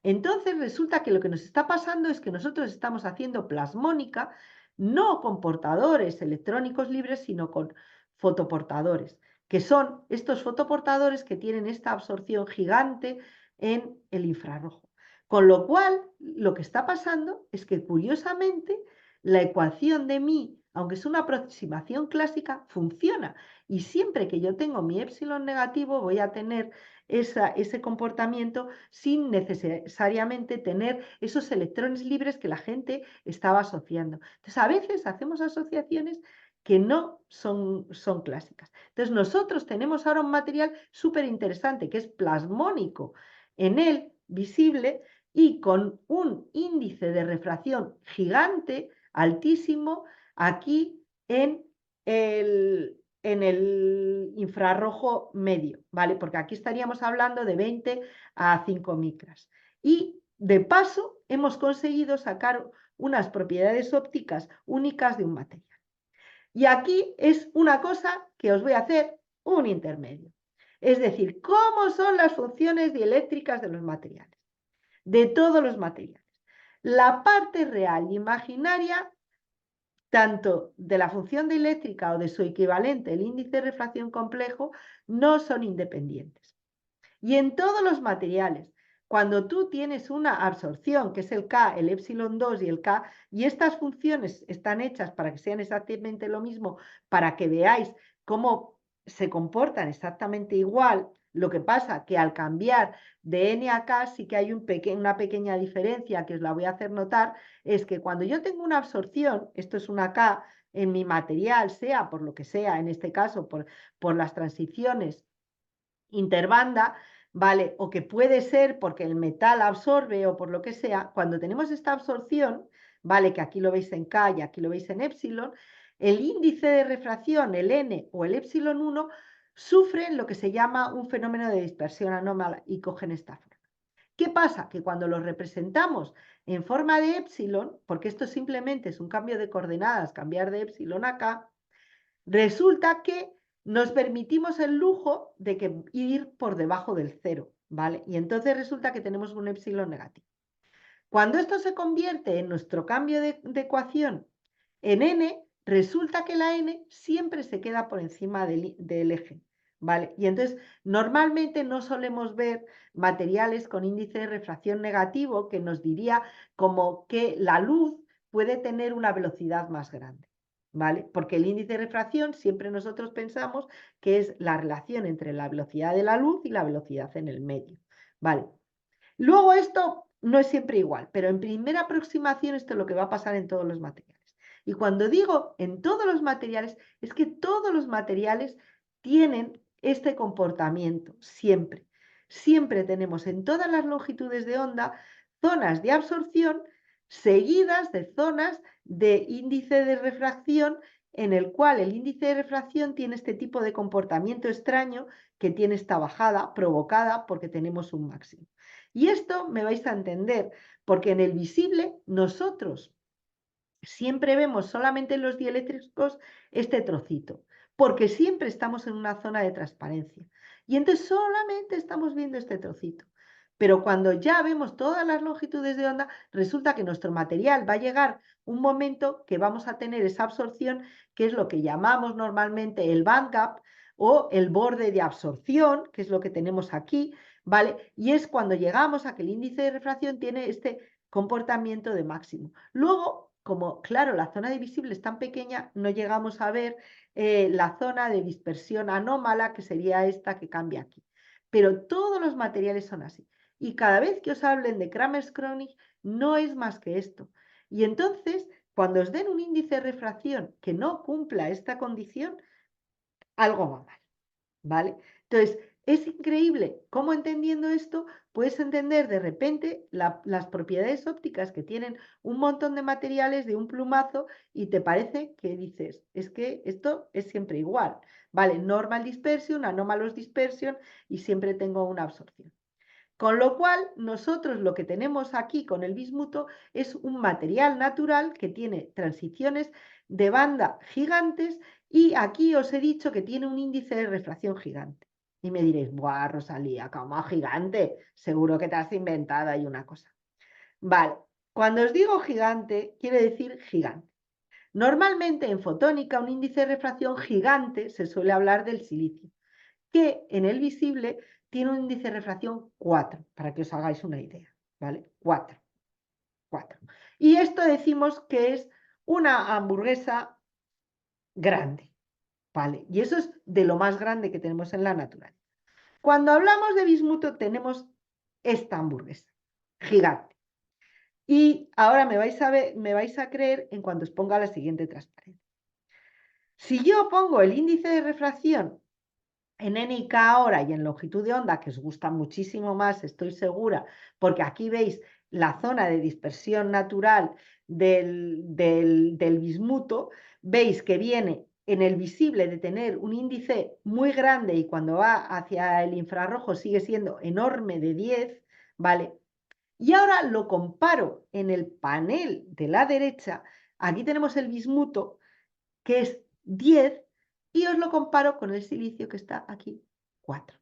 Entonces resulta que lo que nos está pasando es que nosotros estamos haciendo plasmónica no con portadores electrónicos libres, sino con fotoportadores, que son estos fotoportadores que tienen esta absorción gigante en el infrarrojo. Con lo cual, lo que está pasando es que curiosamente la ecuación de mi, aunque es una aproximación clásica, funciona. Y siempre que yo tengo mi epsilon negativo, voy a tener ese comportamiento sin necesariamente tener esos electrones libres que la gente estaba asociando. Entonces, a veces hacemos asociaciones que no son clásicas. Entonces, nosotros tenemos ahora un material súper interesante que es plasmónico en él, visible, y con un índice de refracción gigante, altísimo, aquí en el infrarrojo medio, ¿vale? Porque aquí estaríamos hablando de 20 a 5 micras. Y de paso hemos conseguido sacar unas propiedades ópticas únicas de un material. Y aquí es una cosa que os voy a hacer un intermedio. Es decir, ¿cómo son las funciones dieléctricas de los materiales? De todos los materiales. La parte real y imaginaria tanto de la función dieléctrica o de su equivalente, el índice de refracción complejo, no son independientes. Y en todos los materiales, cuando tú tienes una absorción, que es el K, el epsilon 2 y el K, y estas funciones están hechas para que sean exactamente lo mismo, para que veáis cómo se comportan exactamente igual, lo que pasa que al cambiar de N a K sí que hay una pequeña diferencia que os la voy a hacer notar, es que cuando yo tengo una absorción, esto es una K en mi material, sea por lo que sea, en este caso por las transiciones interbanda, ¿vale? O que puede ser porque el metal absorbe o por lo que sea, cuando tenemos esta absorción, ¿vale? Que aquí lo veis en K y aquí lo veis en epsilon, el índice de refracción, el N o el epsilon 1, sufren lo que se llama un fenómeno de dispersión anómala y cogen esta forma. ¿Qué pasa? Que cuando los representamos en forma de epsilon, porque esto simplemente es un cambio de coordenadas, cambiar de epsilon a K, resulta que nos permitimos el lujo de que ir por debajo del cero, ¿vale? Y entonces resulta que tenemos un epsilon negativo. Cuando esto se convierte en nuestro cambio de ecuación en n, resulta que la n siempre se queda por encima del eje, ¿vale? Y entonces normalmente no solemos ver materiales con índice de refracción negativo que nos diría como que la luz puede tener una velocidad más grande, ¿vale? Porque el índice de refracción siempre nosotros pensamos que es la relación entre la velocidad de la luz y la velocidad en el medio, ¿vale? Luego esto no es siempre igual, pero en primera aproximación esto es lo que va a pasar en todos los materiales. Y cuando digo en todos los materiales, es que todos los materiales tienen este comportamiento, siempre. Siempre tenemos en todas las longitudes de onda zonas de absorción seguidas de zonas de índice de refracción en el cual el índice de refracción tiene este tipo de comportamiento extraño que tiene esta bajada provocada porque tenemos un máximo. Y esto me vais a entender, porque en el visible nosotros siempre vemos solamente en los dieléctricos este trocito, porque siempre estamos en una zona de transparencia. Y entonces solamente estamos viendo este trocito. Pero cuando ya vemos todas las longitudes de onda, resulta que nuestro material va a llegar un momento que vamos a tener esa absorción, que es lo que llamamos normalmente el bandgap o el borde de absorción, que es lo que tenemos aquí, ¿vale? Y es cuando llegamos a que el índice de refracción tiene este comportamiento de máximo. Luego, como claro, la zona de visible es tan pequeña, no llegamos a ver la zona de dispersión anómala, que sería esta que cambia aquí. Pero todos los materiales son así. Y cada vez que os hablen de Kramers-Kronig, no es más que esto. Y entonces, cuando os den un índice de refracción que no cumpla esta condición, algo va mal, ¿vale? Entonces, es increíble cómo entendiendo esto puedes entender de repente las propiedades ópticas que tienen un montón de materiales de un plumazo y te parece que dices, es que esto es siempre igual, ¿vale? Normal dispersion, anomalous dispersion y siempre tengo una absorción. Con lo cual, nosotros lo que tenemos aquí con el bismuto es un material natural que tiene transiciones de banda gigantes y aquí os he dicho que tiene un índice de refracción gigante. Y me diréis, ¡buah, Rosalía, cómo gigante! Seguro que te has inventado ahí una cosa. Vale, cuando os digo gigante, quiere decir gigante. Normalmente en fotónica, un índice de refracción gigante se suele hablar del silicio, que en el visible tiene un índice de refracción 4, para que os hagáis una idea, ¿vale? 4. Y esto decimos que es una hamburguesa grande, ¿vale? Y eso es de lo más grande que tenemos en la naturaleza. Cuando hablamos de bismuto tenemos esta hamburguesa gigante. Y ahora me vais a creer en cuanto os ponga la siguiente transparencia. Si yo pongo el índice de refracción en NIK ahora y en longitud de onda, que os gusta muchísimo más, estoy segura, porque aquí veis la zona de dispersión natural del bismuto, veis que viene en el visible de tener un índice muy grande y cuando va hacia el infrarrojo sigue siendo enorme de 10, ¿vale? Y ahora lo comparo en el panel de la derecha, aquí tenemos el bismuto, que es 10, y os lo comparo con el silicio que está aquí, 4.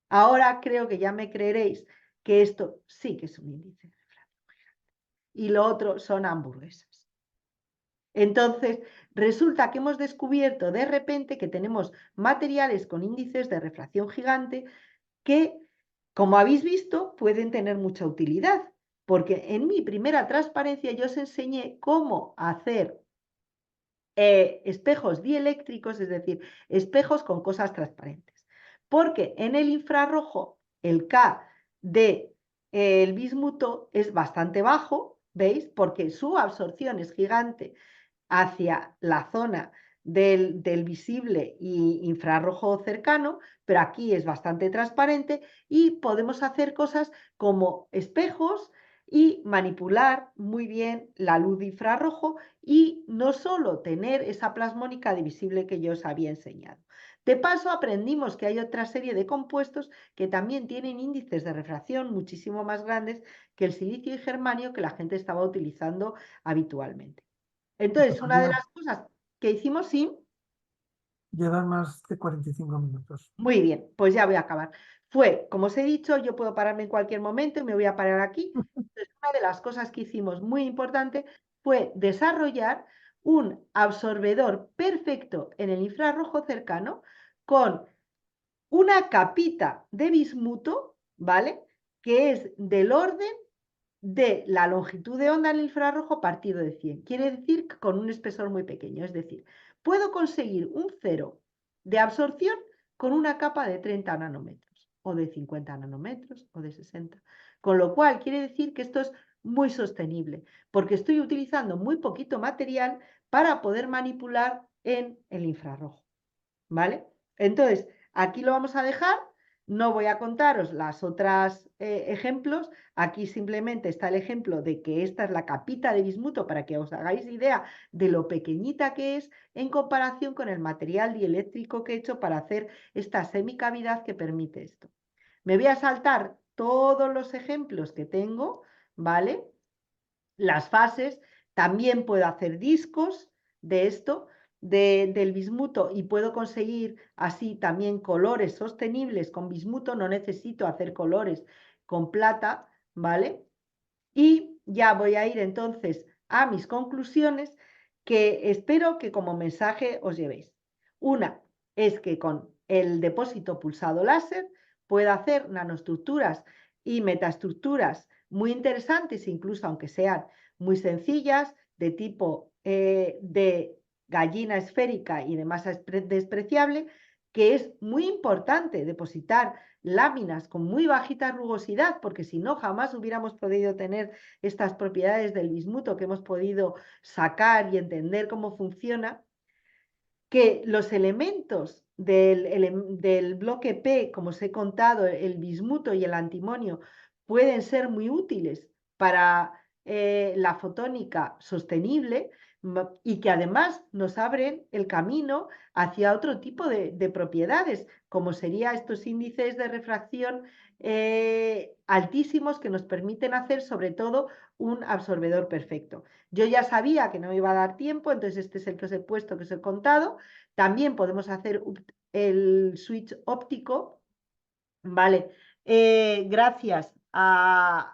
Ahora creo que ya me creeréis que esto sí que es un índice de refracción y lo otro son hamburguesas. Entonces, resulta que hemos descubierto de repente que tenemos materiales con índices de refracción gigante que, como habéis visto, pueden tener mucha utilidad, porque en mi primera transparencia yo os enseñé cómo hacer espejos dieléctricos, es decir, espejos con cosas transparentes. Porque en el infrarrojo el K de el bismuto es bastante bajo, ¿veis? Porque su absorción es gigante hacia la zona del visible y infrarrojo cercano, pero aquí es bastante transparente y podemos hacer cosas como espejos y manipular muy bien la luz de infrarrojo y no solo tener esa plasmónica divisible que yo os había enseñado. De paso, aprendimos que hay otra serie de compuestos que también tienen índices de refracción muchísimo más grandes que el silicio y germanio que la gente estaba utilizando habitualmente. Entonces, una de Todavía las cosas que hicimos, sí, llevan más de 45 minutos. muy bien, pues ya voy a acabar. Fue, como os he dicho, yo puedo pararme en cualquier momento y me voy a parar aquí. Entonces, una de las cosas que hicimos muy importante fue desarrollar un absorbedor perfecto en el infrarrojo cercano con una capita de bismuto, ¿vale? Que es del orden de la longitud de onda en el infrarrojo partido de 100. Quiere decir que con un espesor muy pequeño. Es decir, puedo conseguir un cero de absorción con una capa de 30 nanómetros, o de 50 nanómetros, o de 60. Con lo cual, quiere decir que esto es muy sostenible, porque estoy utilizando muy poquito material para poder manipular en el infrarrojo. ¿Vale? Entonces, aquí lo vamos a dejar. No voy a contaros las otras ejemplos. Aquí simplemente está el ejemplo de que esta es la capita de bismuto para que os hagáis idea de lo pequeñita que es en comparación con el material dieléctrico que he hecho para hacer esta semicavidad que permite esto. Me voy a saltar todos los ejemplos que tengo, ¿vale? Las fases, También puedo hacer discos de esto, del bismuto, y puedo conseguir así también colores sostenibles con bismuto. No necesito hacer colores con plata, ¿vale? Y ya voy a ir entonces a mis conclusiones, que espero que como mensaje os llevéis. Una es que con el depósito pulsado láser puedo hacer nanoestructuras y metaestructuras muy interesantes, incluso aunque sean muy sencillas, de tipo de gallina esférica y de masa despreciable, que es muy importante depositar láminas con muy bajita rugosidad, porque si no, jamás hubiéramos podido tener estas propiedades del bismuto que hemos podido sacar y entender cómo funciona. Que los elementos del bloque P, como os he contado, el bismuto y el antimonio, pueden ser muy útiles para la fotónica sostenible, y que además nos abren el camino hacia otro tipo de propiedades, como serían estos índices de refracción altísimos, que nos permiten hacer sobre todo un absorbedor perfecto. Yo ya sabía que no me iba a dar tiempo, entonces este es el que os he puesto, que os he contado. También podemos hacer el switch óptico, ¿vale? Gracias a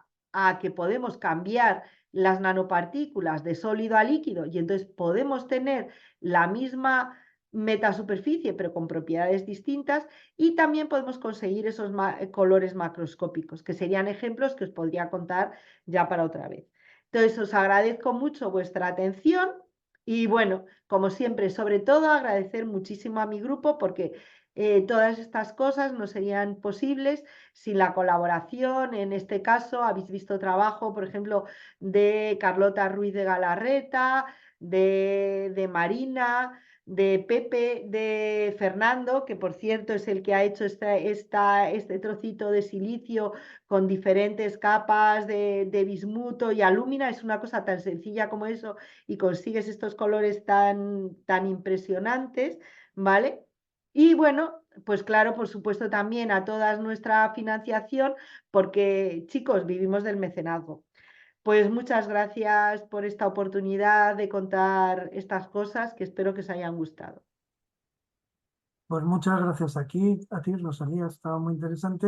que podemos cambiar las nanopartículas de sólido a líquido, y entonces podemos tener la misma metasuperficie pero con propiedades distintas, y también podemos conseguir esos colores macroscópicos, que serían ejemplos que os podría contar ya para otra vez. Entonces os agradezco mucho vuestra atención, y bueno, como siempre, sobre todo agradecer muchísimo a mi grupo, porque todas estas cosas no serían posibles sin la colaboración. En este caso habéis visto trabajo, por ejemplo, de Carlota Ruiz de Galarreta, de Marina, de Pepe, de Fernando, que por cierto es el que ha hecho este trocito de silicio con diferentes capas de bismuto y alúmina. Es una cosa tan sencilla como eso, y consigues estos colores tan impresionantes, ¿vale? Y bueno, pues claro, por supuesto también a toda nuestra financiación, porque chicos, vivimos del mecenazgo. Pues muchas gracias por esta oportunidad de contar estas cosas, que espero que os hayan gustado. Pues muchas gracias a ti, Rosalía, estaba muy interesante.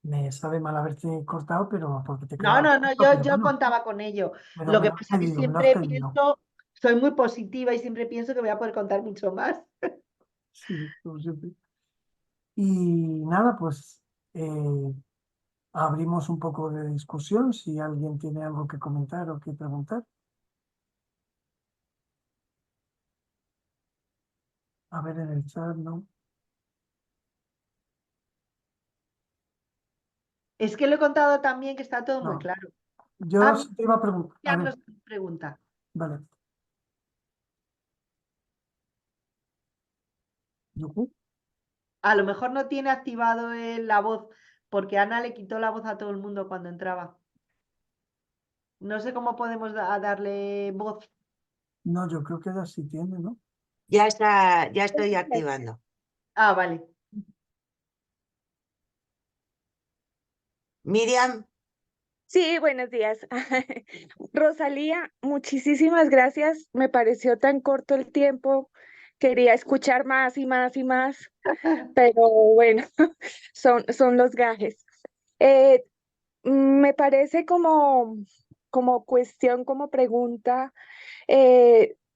Me sabe mal haberte cortado, pero porque te No, quedaba no, no, corto, pero yo bueno, contaba con ello. pero Lo me que lo has pasa es que pedido, me lo has siempre pedido. pienso, soy muy positiva y siempre pienso que voy a poder contar mucho más. Sí, como siempre. Y nada, pues eh, abrimos un poco de discusión si alguien tiene algo que comentar o que preguntar. A ver en el chat, ¿no? Es que lo he contado también, que está todo muy No. claro. Yo Ah, sí te iba a preguntar. A ya ver, nos pregunta. vale. Yujú. A lo mejor no tiene activado la voz, porque Ana le quitó la voz a todo el mundo cuando entraba. No sé cómo podemos darle voz. No, yo creo que ya sí tiene, ¿no? Ya está, ya estoy activando. Ah, vale. Miriam, Sí, buenos días. Rosalía, muchísimas gracias. Me pareció tan corto el tiempo. Quería escuchar más y más y más, pero bueno, son los gajes. Eh, Me parece como cuestión, como pregunta,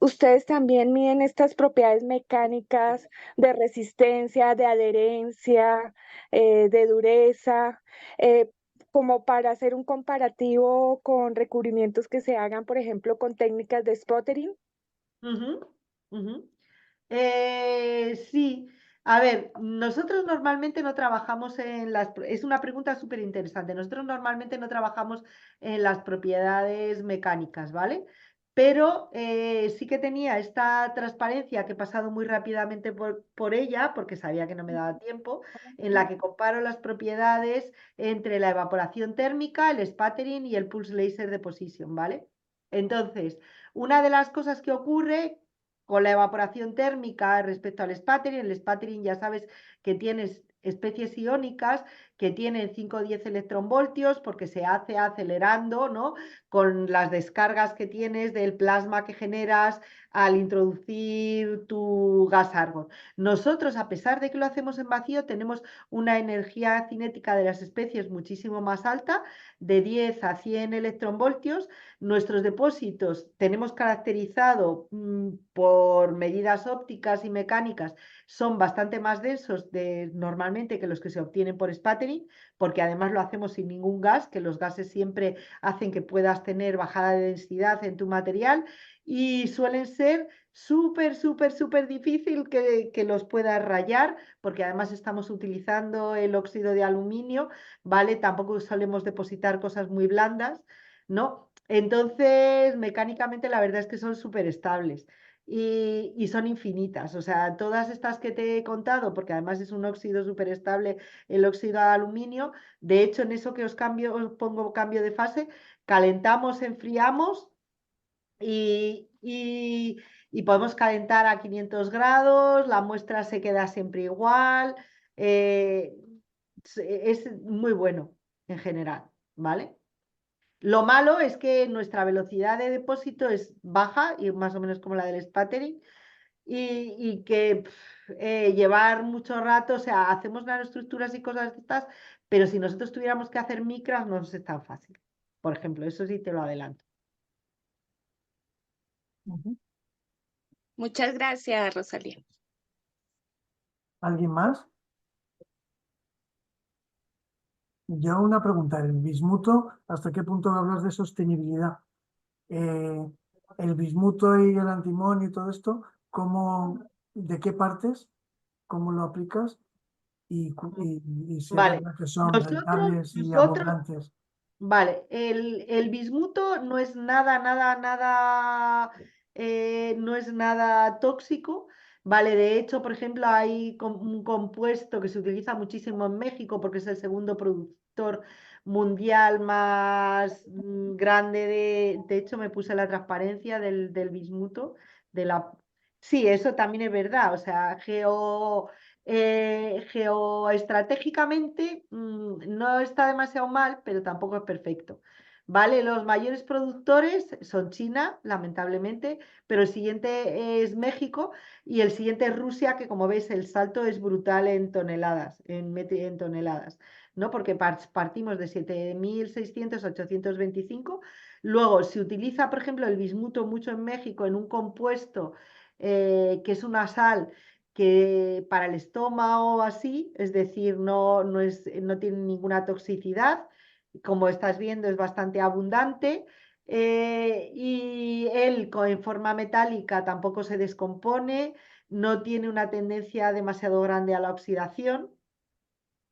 ustedes también miden estas propiedades mecánicas de resistencia, de adherencia, de dureza, eh, como para hacer un comparativo con recubrimientos que se hagan, por ejemplo, con técnicas de sputtering. Ujú, ujú. Sí, a ver, nosotros normalmente no trabajamos en las... Es una pregunta súper interesante. Nosotros normalmente no trabajamos en las propiedades mecánicas, ¿vale? Pero sí que tenía esta transparencia, que he pasado muy rápidamente por ella, porque sabía que no me daba tiempo, en la que comparo las propiedades entre la evaporación térmica, el sputtering y el pulse laser deposition, ¿vale? Entonces, una de las cosas que ocurre con la evaporación térmica respecto al sputtering, el sputtering ya sabes que tienes especies iónicas que tienen 5 o 10 electronvoltios porque se hace acelerando, ¿no? Con las descargas que tienes del plasma que generas al introducir tu gas argón. Nosotros, a pesar de que lo hacemos en vacío, tenemos una energía cinética de las especies muchísimo más alta, de 10 a 100 electronvoltios. Nuestros depósitos tenemos caracterizado por medidas ópticas y mecánicas, son bastante más densos normalmente que los que se obtienen por sputtering, porque además lo hacemos sin ningún gas, que los gases siempre hacen que puedas tener bajada de densidad en tu material y suelen ser súper difícil que los puedas rayar, porque además estamos utilizando el óxido de aluminio, ¿vale? Tampoco solemos depositar cosas muy blandas, ¿no? Entonces, mecánicamente la verdad es que son súper estables y son infinitas. O sea, todas estas que te he contado, porque además es un óxido súper estable, el óxido de aluminio, de hecho, en eso que os pongo cambio de fase, calentamos, enfriamos y podemos calentar a 500 grados, la muestra se queda siempre igual, es muy bueno en general, ¿vale? Lo malo es que nuestra velocidad de depósito es baja y más o menos como la del sputtering y que llevar mucho rato, o sea, hacemos nanoestructuras y cosas de estas, pero si nosotros tuviéramos que hacer micras no es tan fácil. Por ejemplo, eso sí te lo adelanto. Muchas gracias, Rosalía. ¿Alguien más? Yo una pregunta, el bismuto, ¿hasta qué punto hablas de sostenibilidad? El bismuto y el antimonio y todo esto, ¿de qué partes? ¿Cómo lo aplicas? Y si es Vale, verdad que son rentables y nosotros, abundantes. vale, el bismuto no es no es nada tóxico, ¿vale? De hecho, por ejemplo, hay un compuesto que se utiliza muchísimo en México porque es el segundo productor mundial más grande de hecho, me puse la transparencia del bismuto, de la... Sí, eso también es verdad, o sea, geoestratégicamente no está demasiado mal, pero tampoco es perfecto. ¿Vale? Los mayores productores son China, lamentablemente, pero el siguiente es México y el siguiente es Rusia, que como veis el salto es brutal en toneladas, en toneladas, ¿no? Porque partimos de 7.600 a 825. Luego se utiliza, por ejemplo, el bismuto mucho en México en un compuesto que es una sal que para el estómago así, es decir, no tiene ninguna toxicidad, como estás viendo es bastante abundante y él en forma metálica tampoco se descompone, no tiene una tendencia demasiado grande a la oxidación,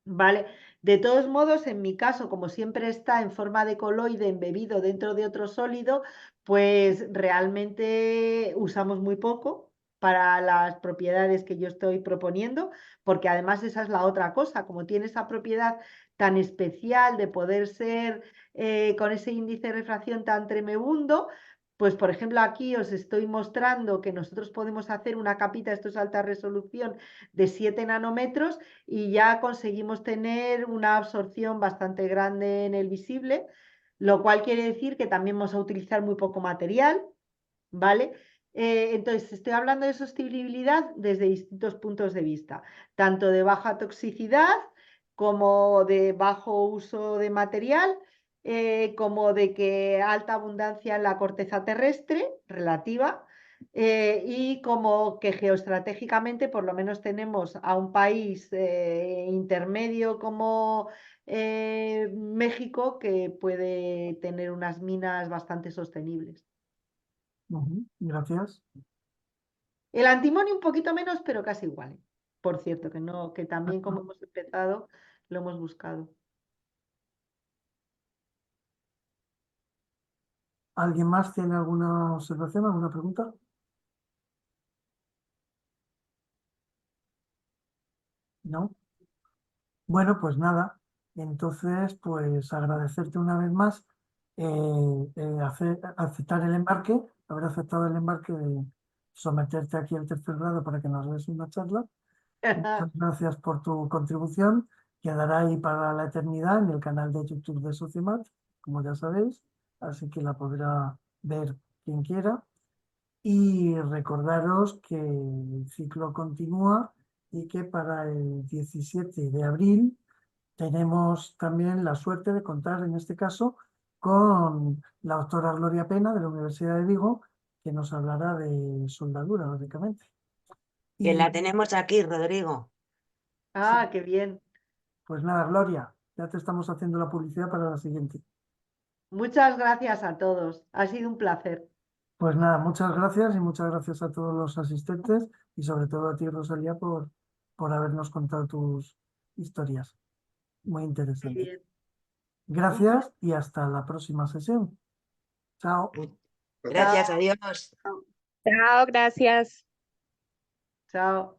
¿vale? De todos modos, en mi caso, como siempre está en forma de coloide embebido dentro de otro sólido, pues realmente usamos muy poco para las propiedades que yo estoy proponiendo, porque además esa es la otra cosa, como tiene esa propiedad tan especial de poder ser con ese índice de refracción tan tremebundo, pues por ejemplo aquí os estoy mostrando que nosotros podemos hacer una capita, esto es alta resolución, de 7 nanómetros y ya conseguimos tener una absorción bastante grande en el visible, lo cual quiere decir que también vamos a utilizar muy poco material, ¿vale? Entonces, estoy hablando de sostenibilidad desde distintos puntos de vista, tanto de baja toxicidad como de bajo uso de material, como de que alta abundancia en la corteza terrestre relativa, y como que geoestratégicamente por lo menos tenemos a un país intermedio como México que puede tener unas minas bastante sostenibles. Gracias. El antimonio un poquito menos, pero casi igual. Por cierto, que no, que también como hemos empezado, lo hemos buscado. ¿Alguien más tiene alguna observación, alguna pregunta? ¿No? Bueno, pues nada. Entonces, pues agradecerte una vez más aceptar el embarque, haber aceptado el embarque de someterte aquí al tercer grado para que nos des una charla. Muchas gracias por tu contribución. Quedará ahí para la eternidad en el canal de YouTube de Socimat, como ya sabéis, así que la podrá ver quien quiera. Y recordaros que el ciclo continúa y que para el 17 de abril tenemos también la suerte de contar, en este caso, con la doctora Gloria Pena de la Universidad de Vigo, que nos hablará de soldadura, básicamente. Que Y la tenemos aquí, Rodrigo. Ah, qué bien. pues nada, Gloria, ya te estamos haciendo la publicidad para la siguiente. Muchas gracias a todos. Ha sido un placer. Pues nada, muchas gracias y muchas gracias a todos los asistentes y sobre todo a ti, Rosalía, por habernos contado tus historias. Muy Muy interesante. bien. Gracias y hasta la próxima sesión. Chao. Gracias, Chao. adiós. Chao, gracias. Chao.